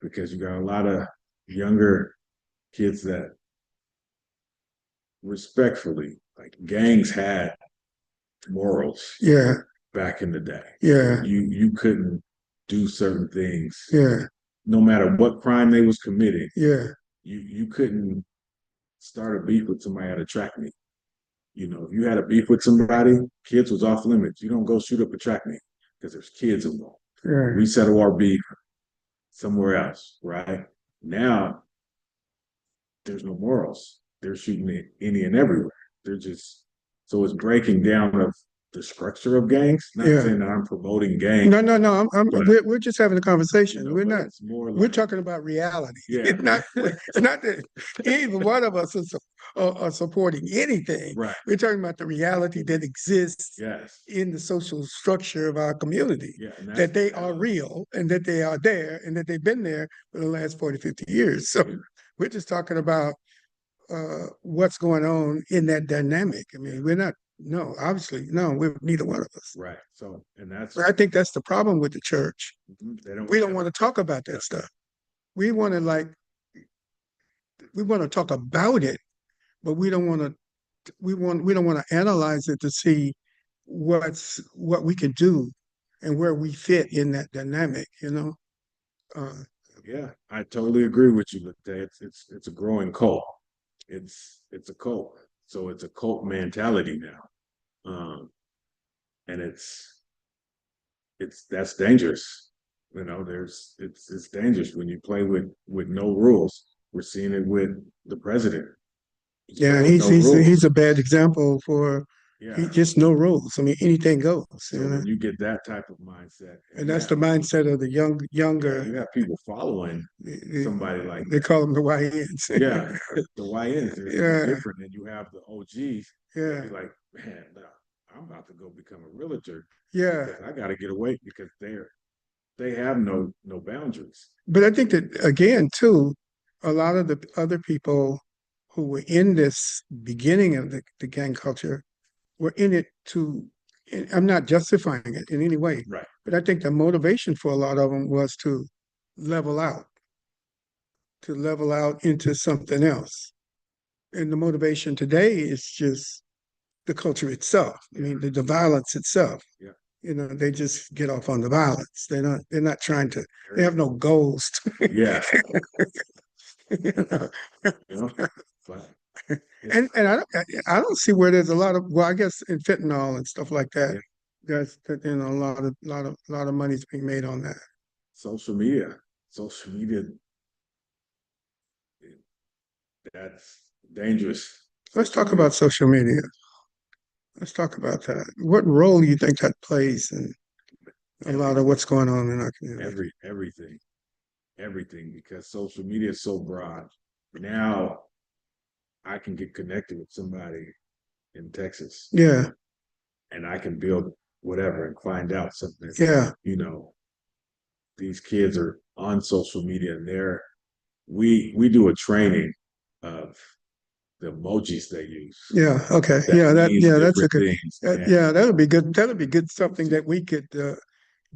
because you got a lot of younger kids that respectfully, like gangs had morals Yeah. back in the day. Yeah. You couldn't do certain things, Yeah. no matter what crime they was committing. Yeah. You couldn't start a beef with somebody at a track meet. If you had a beef with somebody, kids was off limits. You don't go shoot up a track meet because there's kids involved. Yeah. We settle our beef somewhere else, right? Now there's no morals. They're shooting it any and everywhere. They're just so it's breaking down of the structure of gangs. Not Yeah. saying that I'm promoting gangs. No, no, no. But- We're just having a conversation. We're but not. It's more We're like, talking about reality. Yeah. It's not that either one of us are supporting anything. right. We're talking about the reality that exists Yes. in the social structure of our community. Yeah. And That they are real and that they are there and that they've been there for the last 40, 50 years. So we're just talking about what's going on in that dynamic. I mean, obviously, we're neither one of us. right. So and that's But I think that's the problem with the church. they We don't want to talk about that stuff. We want to talk about it, but we don't want to analyze it to see what we can do and where we fit in that dynamic, Uh, Yeah, I totally agree with you, Late. It's a growing cult. It's a cult. So it's a cult mentality now. And that's dangerous. It's dangerous when you play with no rules. We're seeing it with the president. yeah, With no he's rules. a bad example for Yeah. just no rules. I mean, anything goes. So when you get that type of mindset, And that's the mindset of the younger. you have people following somebody like They that. call them the YNs. Yeah, the YNs are Yeah. different, and you have the OGs. Yeah, Be like, man, no, I'm about to go become a realtor. yeah. Because I got to get away because they have no boundaries. But I think that again, too, a lot of the other people who were in this beginning of the gang culture were in it to, and I'm not justifying it in any way, Right. but I think the motivation for a lot of them was level out, to level out into something else. And the motivation today is just the culture itself. I mean, the violence itself. Yeah. You know, they just get off on the violence. They're not trying to, they have no goals. Yeah. You know? You know? But And I don't see where there's a lot of, well, I guess in fentanyl and stuff like that, Yeah. that, you know, a lot of money's being made on that. social media, that's dangerous. Let's talk about social media. Let's talk about that. What role do you think that plays in a lot of what's going on in our community? Everything, because social media is so broad. Now I can get connected with somebody in Texas Yeah, and I can build whatever and find out something. yeah, You know, these kids are on social media and we do a training of the emojis they use. yeah. Okay, That means that's a different good. things. And Yeah, that would be good. That would be good. Something that we could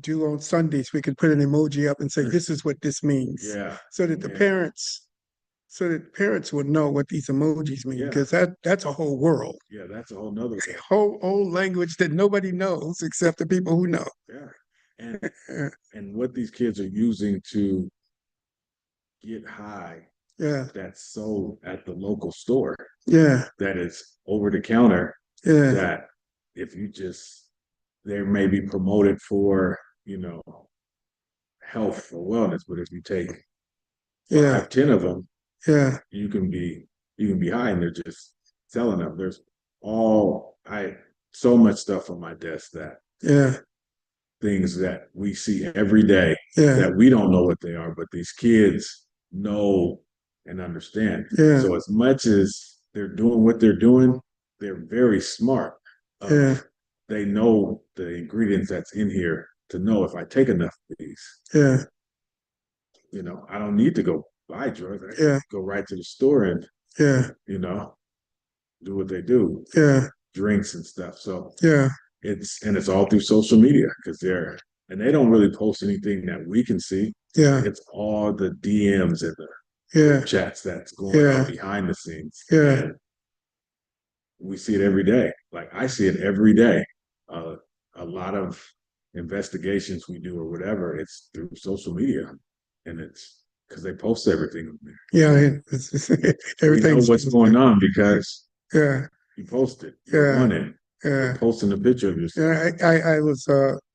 do on Sundays. We could put an emoji up and say, "This is what this means," yeah, so that the yeah, parents, so that parents would know what these emojis mean, Yeah. because that's a whole world, yeah, that's a whole nother a thing. whole old language that nobody knows except the people who know. Yeah. And what these kids are using to get high Yeah, that's sold at the local store yeah, that is over the counter yeah, that if you just they may be promoted for, health or wellness, but if you take yeah, 5, 10 of them, yeah, you can be high and they're just selling them. There's all I so much stuff on my desk that yeah, things that we see every day yeah, that we don't know what they are, but these kids know and understand. yeah, So as much as they're doing what they're doing, they're very smart. yeah, They know the ingredients that's in here to know if I take enough of these, yeah, I don't need to go buy drugs. I yeah, go right to the store and, yeah, do what they do, yeah, drinks and stuff. So yeah, it's all through social media because and they don't really post anything that we can see. yeah, It's all the DMs and the yeah, chats that's going on yeah, behind the scenes. yeah, And we see it every day. Like I see it every day. A lot of investigations we do or whatever, it's through social media. And it's because they post everything on there. yeah. We know Everything's what's going on because yeah, you post it. You're yeah, running. You're yeah. posting a picture of yourself. Yeah, I was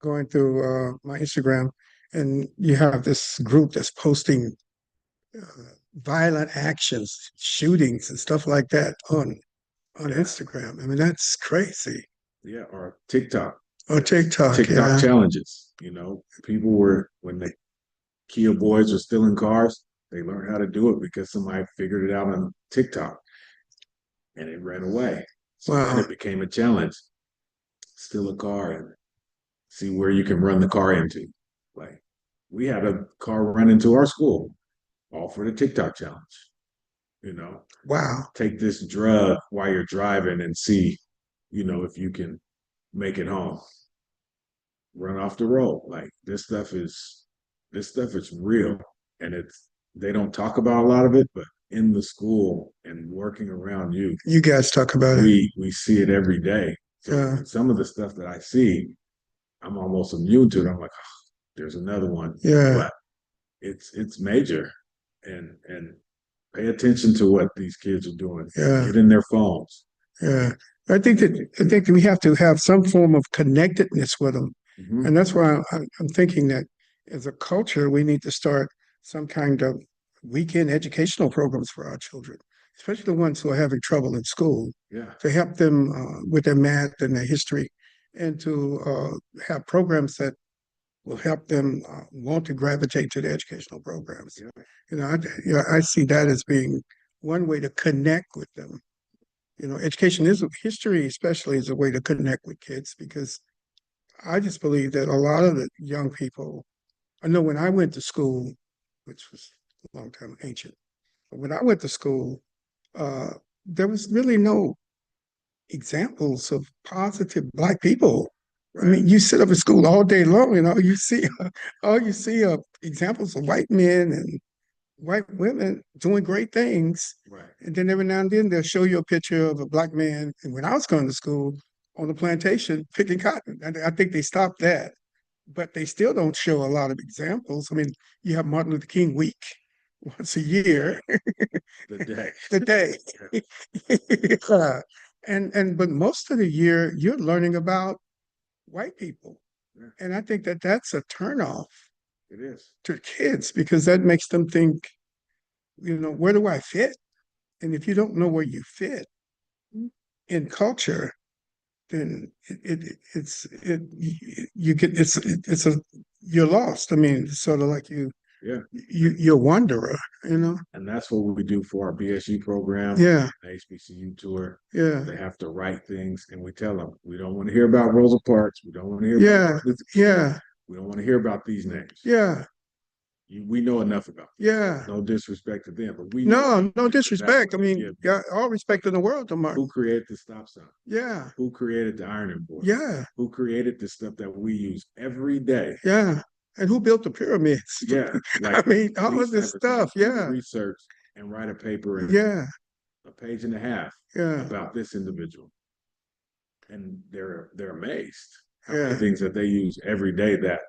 going through my Instagram, and you have this group that's posting uh, violent actions, shootings, and stuff like that on Yeah. Instagram. I mean, that's crazy. Yeah, or TikTok. Or TikTok, TikTok yeah, challenges. People were when the Kia boys were stealing cars, they learned how to do it because somebody figured it out on TikTok and it ran away. So then wow, it became a challenge. Steal a car and see where you can run the car into. Like we had a car run into our school, all for the TikTok challenge. wow, Take this drug while you're driving and see, if you can make it home. Run off the road. Like this stuff is real, and they don't talk about a lot of it, but in the school and working around you, you guys talk about it, we see it every day. So yeah, some of the stuff that I see, I'm almost immune to it. I'm like, oh, there's another one, yeah, but it's major, and pay attention to what these kids are doing. yeah, Get in their phones. yeah. I think that we have to have some form of connectedness with them. Mhm. And that's why I'm thinking that as a culture, we need to start some kind of weekend educational programs for our children, especially the ones who are having trouble in school, Yeah, to help them with their math and their history, and to have programs that will help them want to gravitate to the educational programs. yeah, I see that as being one way to connect with them. Education is history, especially, is a way to connect with kids, because I just believe that a lot of the young people, I know when I went to school, which was a long time ancient, but when I went to school, there was really no examples of positive Black people. I mean, you sit up in school all day long, and all you see are examples of white men and white women doing great things. Right. And then every now and then they'll show you a picture of a Black man. And when I was going to school on the plantation picking cotton, I think they stopped that, but they still don't show a lot of examples. I mean, you have Martin Luther King week once a year, The day. the day. But most of the year you're learning about white people. Yeah. And I think that that's a turnoff It is. to kids because that makes them think, where do I fit? And if you don't know where you fit in culture, then you're lost. I mean, it's sort of like Yeah. you're a wanderer, And that's what we do for our BSU program. Yeah, the HBCU tour. yeah, They have to write things, and we tell them we don't want to hear about Rosa Parks. We don't want to hear yeah, about Martin Luther King. yeah, We don't want to hear about these names. yeah, We know enough about them. yeah. No disrespect to them, but we know No disrespect. I mean, Yeah. yeah, all respect in the world to Martin. who created the stop sign, Yeah, who created the ironing board, yeah, who created the stuff that we use every day. yeah. And who built the pyramids? Yeah, I mean, all these of this type of stuff. things. Do Yeah, research and write a paper in yeah, a page and a half yeah, about this individual, and they're amazed how yeah, many things that they use every day that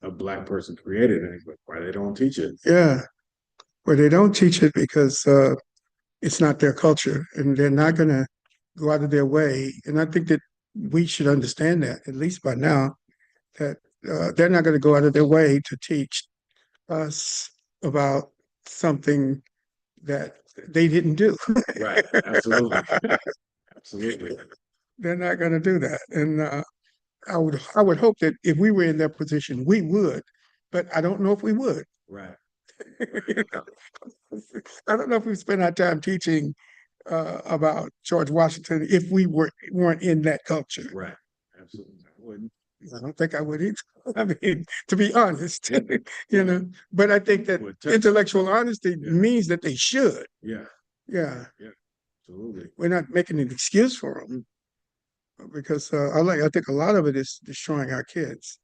a Black person created, and why they don't teach it. yeah. Where they don't teach it because it's not their culture, and they're not going to go out of their way. And I think that we should understand that, at least by now, that they're not going to go out of their way to teach us about something that they didn't do. Right, absolutely. Absolutely. They're not going to do that. And I would hope that if we were in their position, we would, but I don't know if we would. Right. You know? I don't know if we spend our time teaching about George Washington if we weren't in that culture. Right. Absolutely. I wouldn't. I don't think I would either. I mean, to be honest, but I think that intellectual honesty means that they should. Yeah. Yeah. Yeah. Absolutely. We're not making an excuse for them because I think a lot of it is destroying our kids.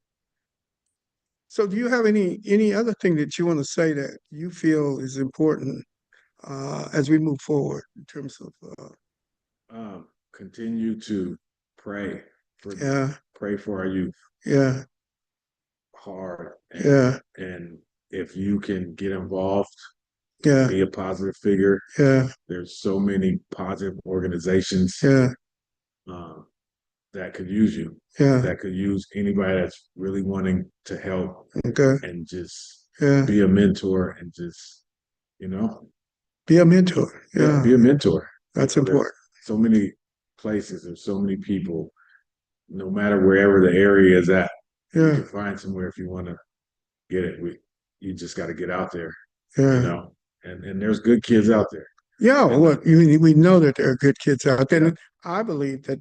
So do you have any other thing that you want to say that you feel is important as we move forward in terms of continue to pray yeah, pray for our youth yeah, hard. yeah, And if you can get involved, yeah, be a positive figure. yeah, There's so many positive organizations yeah, that could use you, yeah, that could use anybody that's really wanting to help okay, and just yeah. be a mentor and just, Be a mentor. Yeah, be a mentor. that's important. So many places, there's so many people, no matter wherever the area is at, you Yeah, can find somewhere if you want to get it. You just got to get out there, yeah, and there's good kids out there. yeah. Well, we know that there are good kids out there. Yeah. And I believe that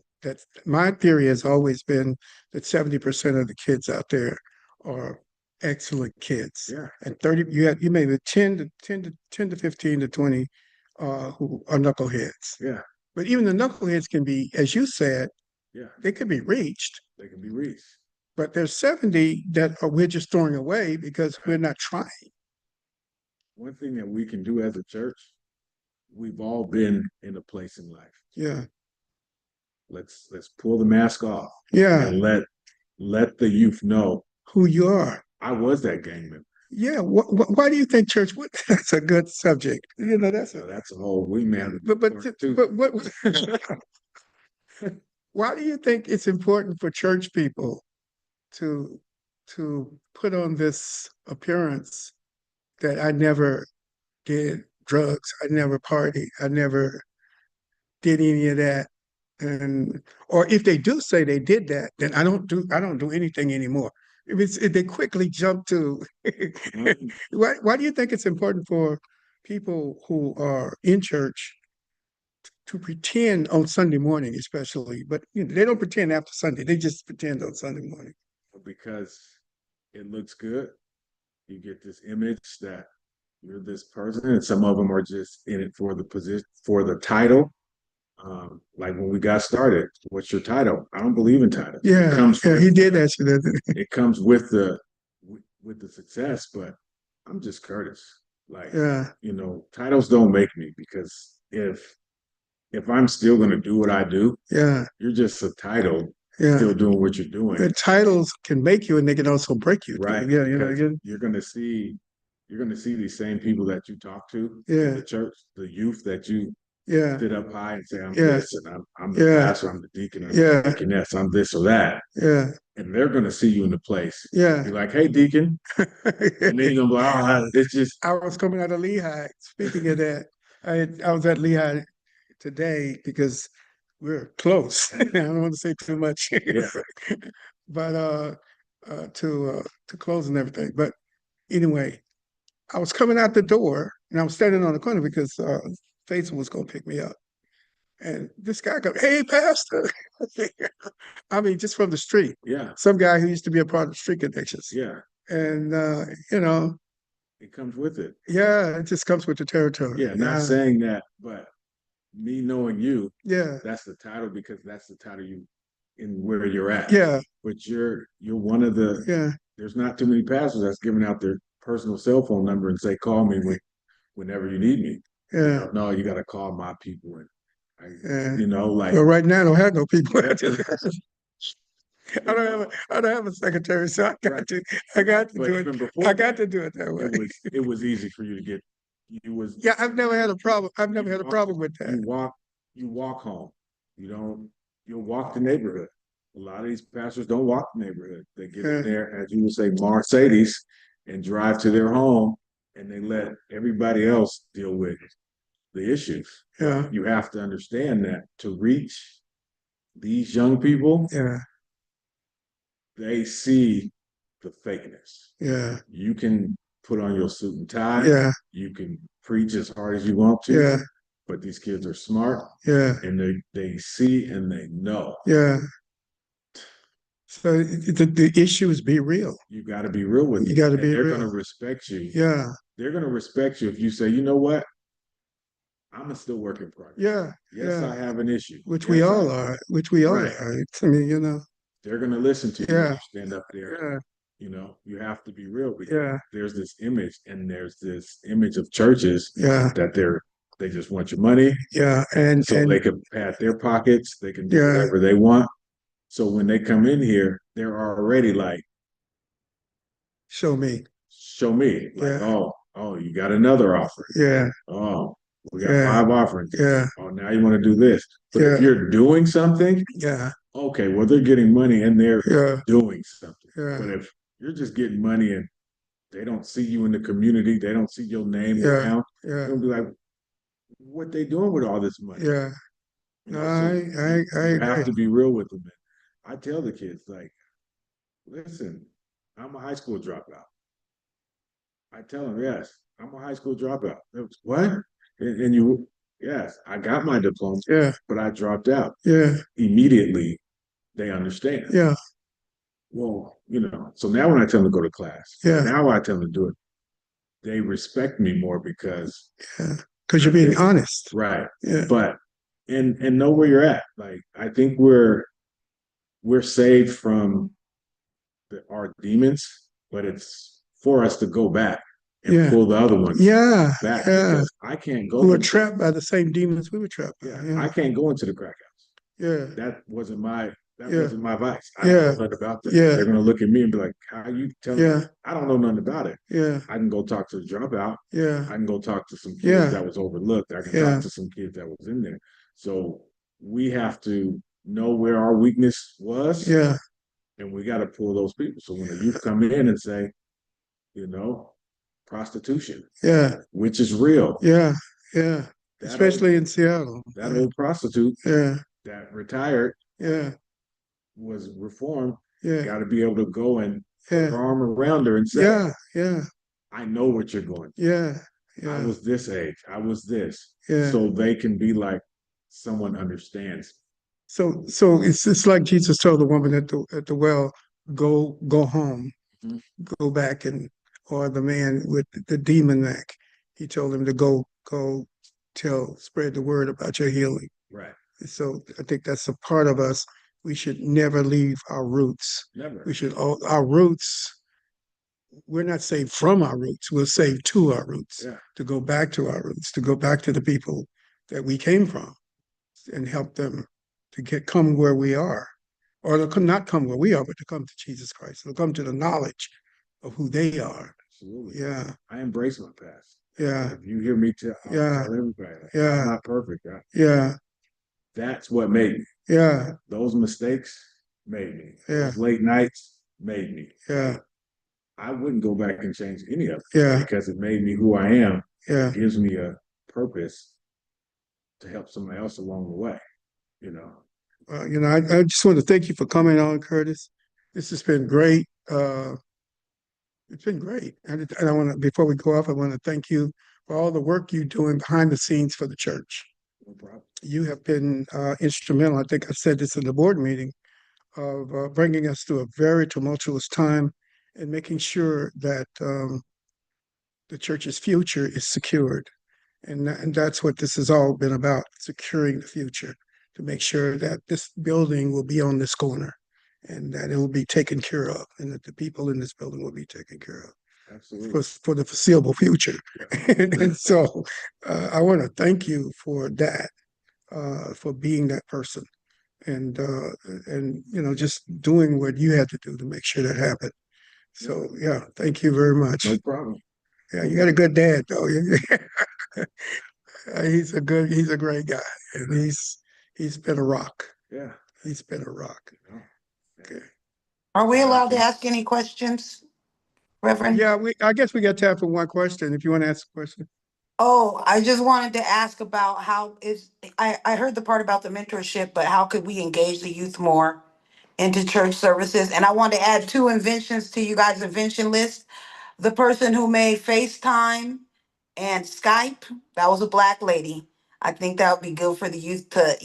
my theory has always been that 70% of the kids out there are excellent kids. Yeah. And 30, you maybe 10 to 15 to 20 who are knuckleheads. Yeah. But even the knuckleheads can be, as you said, Yeah. they can be reached. They can be reached. But there's 70 that we're just throwing away because we're not trying. One thing that we can do as a church, we've all been in a place in life. Yeah. Let's pull the mask off. Yeah. And let the youth know who you are. I was that gang member. Yeah. Why do you think church? That's a good subject. That's a whole wingman. But what? Why do you think it's important for church people to put on this appearance that I never did drugs, I never partied, I never did any of that, or if they do say they did that, then I don't do anything anymore. If they quickly jump to why do you think it's important for people who are in church to pretend on Sunday morning, especially, but they don't pretend after Sunday. They just pretend on Sunday morning. Because it looks good. You get this image that you're this person, and some of them are just in it for the position, for the title. Like when we got started, what's your title? I don't believe in titles. Yeah, he did ask you that. It comes with the success, but I'm just Curtis. Like, Yeah, titles don't make me, because if I'm still going to do what I do, yeah, you're just a title, yeah. still doing what you're doing. The titles can make you, and they can also break you. Right. Yeah, Because you're going to see these same people that you talk to Yeah. in the church, the youth that you yeah, sit up high and say, I'm Yeah. this, and I'm the Yeah. pastor, I'm the deacon, I'm Yeah. the deaconess, I'm this or that. yeah, And they're going to see you in the place. yeah. Be like, hey, deacon. And then you're going to be like, it's just, I was coming out of Lehigh. Speaking of that, I was at Lehigh today because we're close. I don't want to say too much, yeah, but to close and everything. But anyway, I was coming out the door and I was standing on the corner because Faison was going to pick me up. And this guy comes, hey, Pastor. I mean, just from the street. yeah, Some guy who used to be a part of Street Connections. yeah. And, It comes with it. yeah, it just comes with the territory. Yeah, not saying that, but me knowing you, Yeah. that's the title, because that's the title you in where you're at. Yeah. But you're one of the, Yeah. there's not too many pastors that's giving out their personal cell phone number and say, call me whenever you need me. Yeah. No, you got to call my people. And Yeah. like, Well, right now I don't have no people. I don't have a secretary, so I got to but do even it. before I got to do it that way. it was easy for you to get. Yeah, I've never had a problem. I've never had a problem with that. You walk home. You'll walk the neighborhood. A lot of these pastors don't walk the neighborhood. They get in there, as you would say, Mercedes, and drive to their home, and they let everybody else deal with the issues. Yeah. You have to understand that to reach these young people, Yeah. they see the fakeness. Yeah. You can put on your suit and tie. Yeah. You can preach as hard as you want to. Yeah. But these kids are smart. Yeah. And they see and they know. Yeah. So the issue is be real. You got to be real with them. You got to be they're real. going to respect you. Yeah. They're going to respect you if you say, you know what? I'm a still work in progress. Yeah. Yes, yeah. I have an issue. Which yes, we all are. Which we all right. are. I mean, they're going to listen to you. Yeah. You stand up there. Yeah. You have to be real, because Yeah. there's this image, and there's this image of churches Yeah. that they just want your money. Yeah. And so they can pat their pockets, they can do whatever they want. So when they come in here, they're already like, show me. Like, oh, you got another offer. Yeah. Oh, we got 5 offerings. Yeah. Oh, now you want to do this. But if you're doing something, Yeah. okay, well, they're getting money and they're doing something. Yeah. But if you're just getting money and they don't see you in the community, they don't see your name around, they'll be like, what they doing with all this money? Yeah. No, I have to be real with them. I tell the kids, like, listen, I'm a high school dropout. I tell them, yes, I'm a high school dropout. What? And yes, I got my diploma, but I dropped out. Yeah. Immediately, they understand. Yeah. Well, so now when I tell them to go to class, now I tell them to do it, they respect me more because you're being honest. Right. Yeah. But and know where you're at. Like, I think we're saved from our demons, but it's for us to go back and pull the other ones back. Because I can't go. We were trapped by the same demons we were trapped by. I can't go into the crack house. Yeah. That wasn't my vice. I don't know nothing about that. They're gonna look at me and be like, how are you telling me? I don't know nothing about it. Yeah. I can go talk to the dropout. Yeah. I can go talk to some kids that was overlooked. I can talk to some kids that was in there. So we have to know where our weakness was. Yeah. And we got to pull those people. So when the youth come in and say, prostitution. Yeah. Which is real. Yeah. Yeah. Especially in Seattle. That old prostitute. Yeah. That retired. Yeah. Was reformed. Yeah. Got to be able to go and put her arm around her and say, yeah. I know what you're going through. Yeah. Yeah. I was this age. I was this. Yeah. So they can be like, someone understands. So it's like Jesus told the woman at the well, go home, go back, or the man with the demon neck, he told him to go spread the word about your healing. Right. So I think that's a part of us. We should never leave our roots. Never. We should, our roots, we're not saved from our roots. We're saved to our roots, Yeah. to go back to our roots, to go back to the people that we came from and help them to come where we are, or to not come where we are, but to come to Jesus Christ, to come to the knowledge of who they are. Absolutely. Yeah. I embrace my past. Yeah. If you hear me tell everybody, Yeah. I'm not perfect. Yeah. That's what made me. Yeah. Those mistakes made me. Yeah. Those late nights made me. Yeah. I wouldn't go back and change any of it. Yeah. Because it made me who I am. Yeah. It gives me a purpose to help somebody else along the way, I just want to thank you for coming on, Curtis. This has been great. It's been great. And I want to, before we go off, I want to thank you for all the work you're doing behind the scenes for the church. No problem. You have been instrumental. I think I said this in the board meeting, of bringing us through a very tumultuous time and making sure that the church's future is secured. And that's what this has all been about, securing the future, to make sure that this building will be on this corner and that it will be taken care of, and that the people in this building will be taken care of. Absolutely. For the foreseeable future. And so I want to thank you for that, for being that person, and just doing what you had to do to make sure that happened. So yeah, thank you very much. No problem. Yeah, you got a good dad though. He's a great guy, and he's been a rock. Yeah. He's been a rock. Okay. Are we allowed to ask any questions, Reverend? Yeah, I guess we got time for one question, if you want to ask a question. Oh, I just wanted to ask about I heard the part about the mentorship, but how could we engage the youth more into church services? And I want to add two inventions to you guys' invention list. The person who made FaceTime and Skype, that was a Black lady. I think that would be good for the youth to,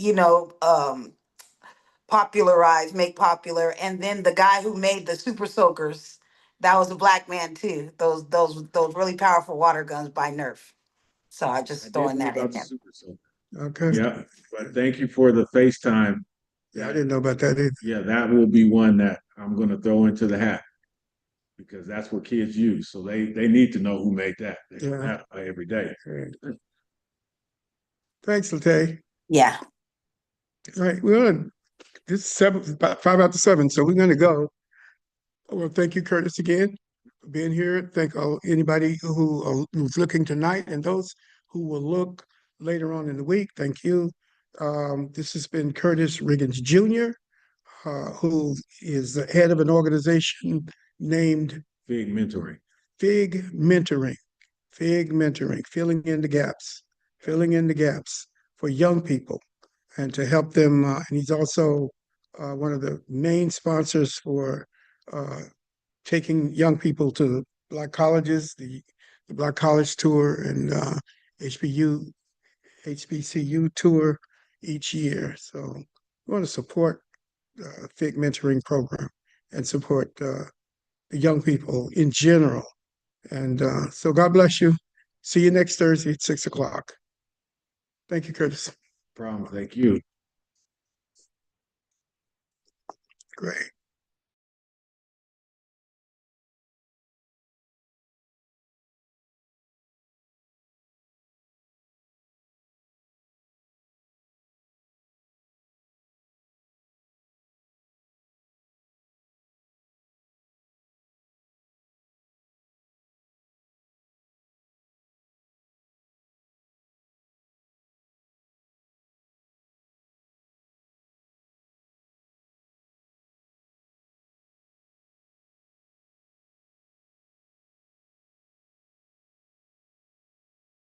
make popular. And then the guy who made the super soakers, that was a Black man too. Those really powerful water guns by Nerf. So I I just did throwing know that in about the there. Super Soaker. Okay. Yeah. But thank you for the FaceTime. Yeah, I didn't know about that either. Yeah, that will be one that I'm going to throw into the hat, because that's what kids use. So they need to know who made that. They Yeah. that every day. Great. Thanks, Latae. Yeah. All right, this is about 5 after 7, so we're gonna go. Well, thank you, Curtis, again for being here. Thank anybody who's looking tonight, and those who will look later on in the week. Thank you. This has been Curtis Riggins Jr., who is the head of an organization named Big mentoring. Fig Mentoring. Fig Mentoring, filling in the gaps for young people, and to help them. And he's also one of the main sponsors for taking young people to Black colleges, the Black College Tour and HBCU tour each year. So we want to support the FIG mentoring program and support the young people in general. And so God bless you. See you next Thursday at 6 o'clock. Thank you, Curtis. Problem. Thank you. Great.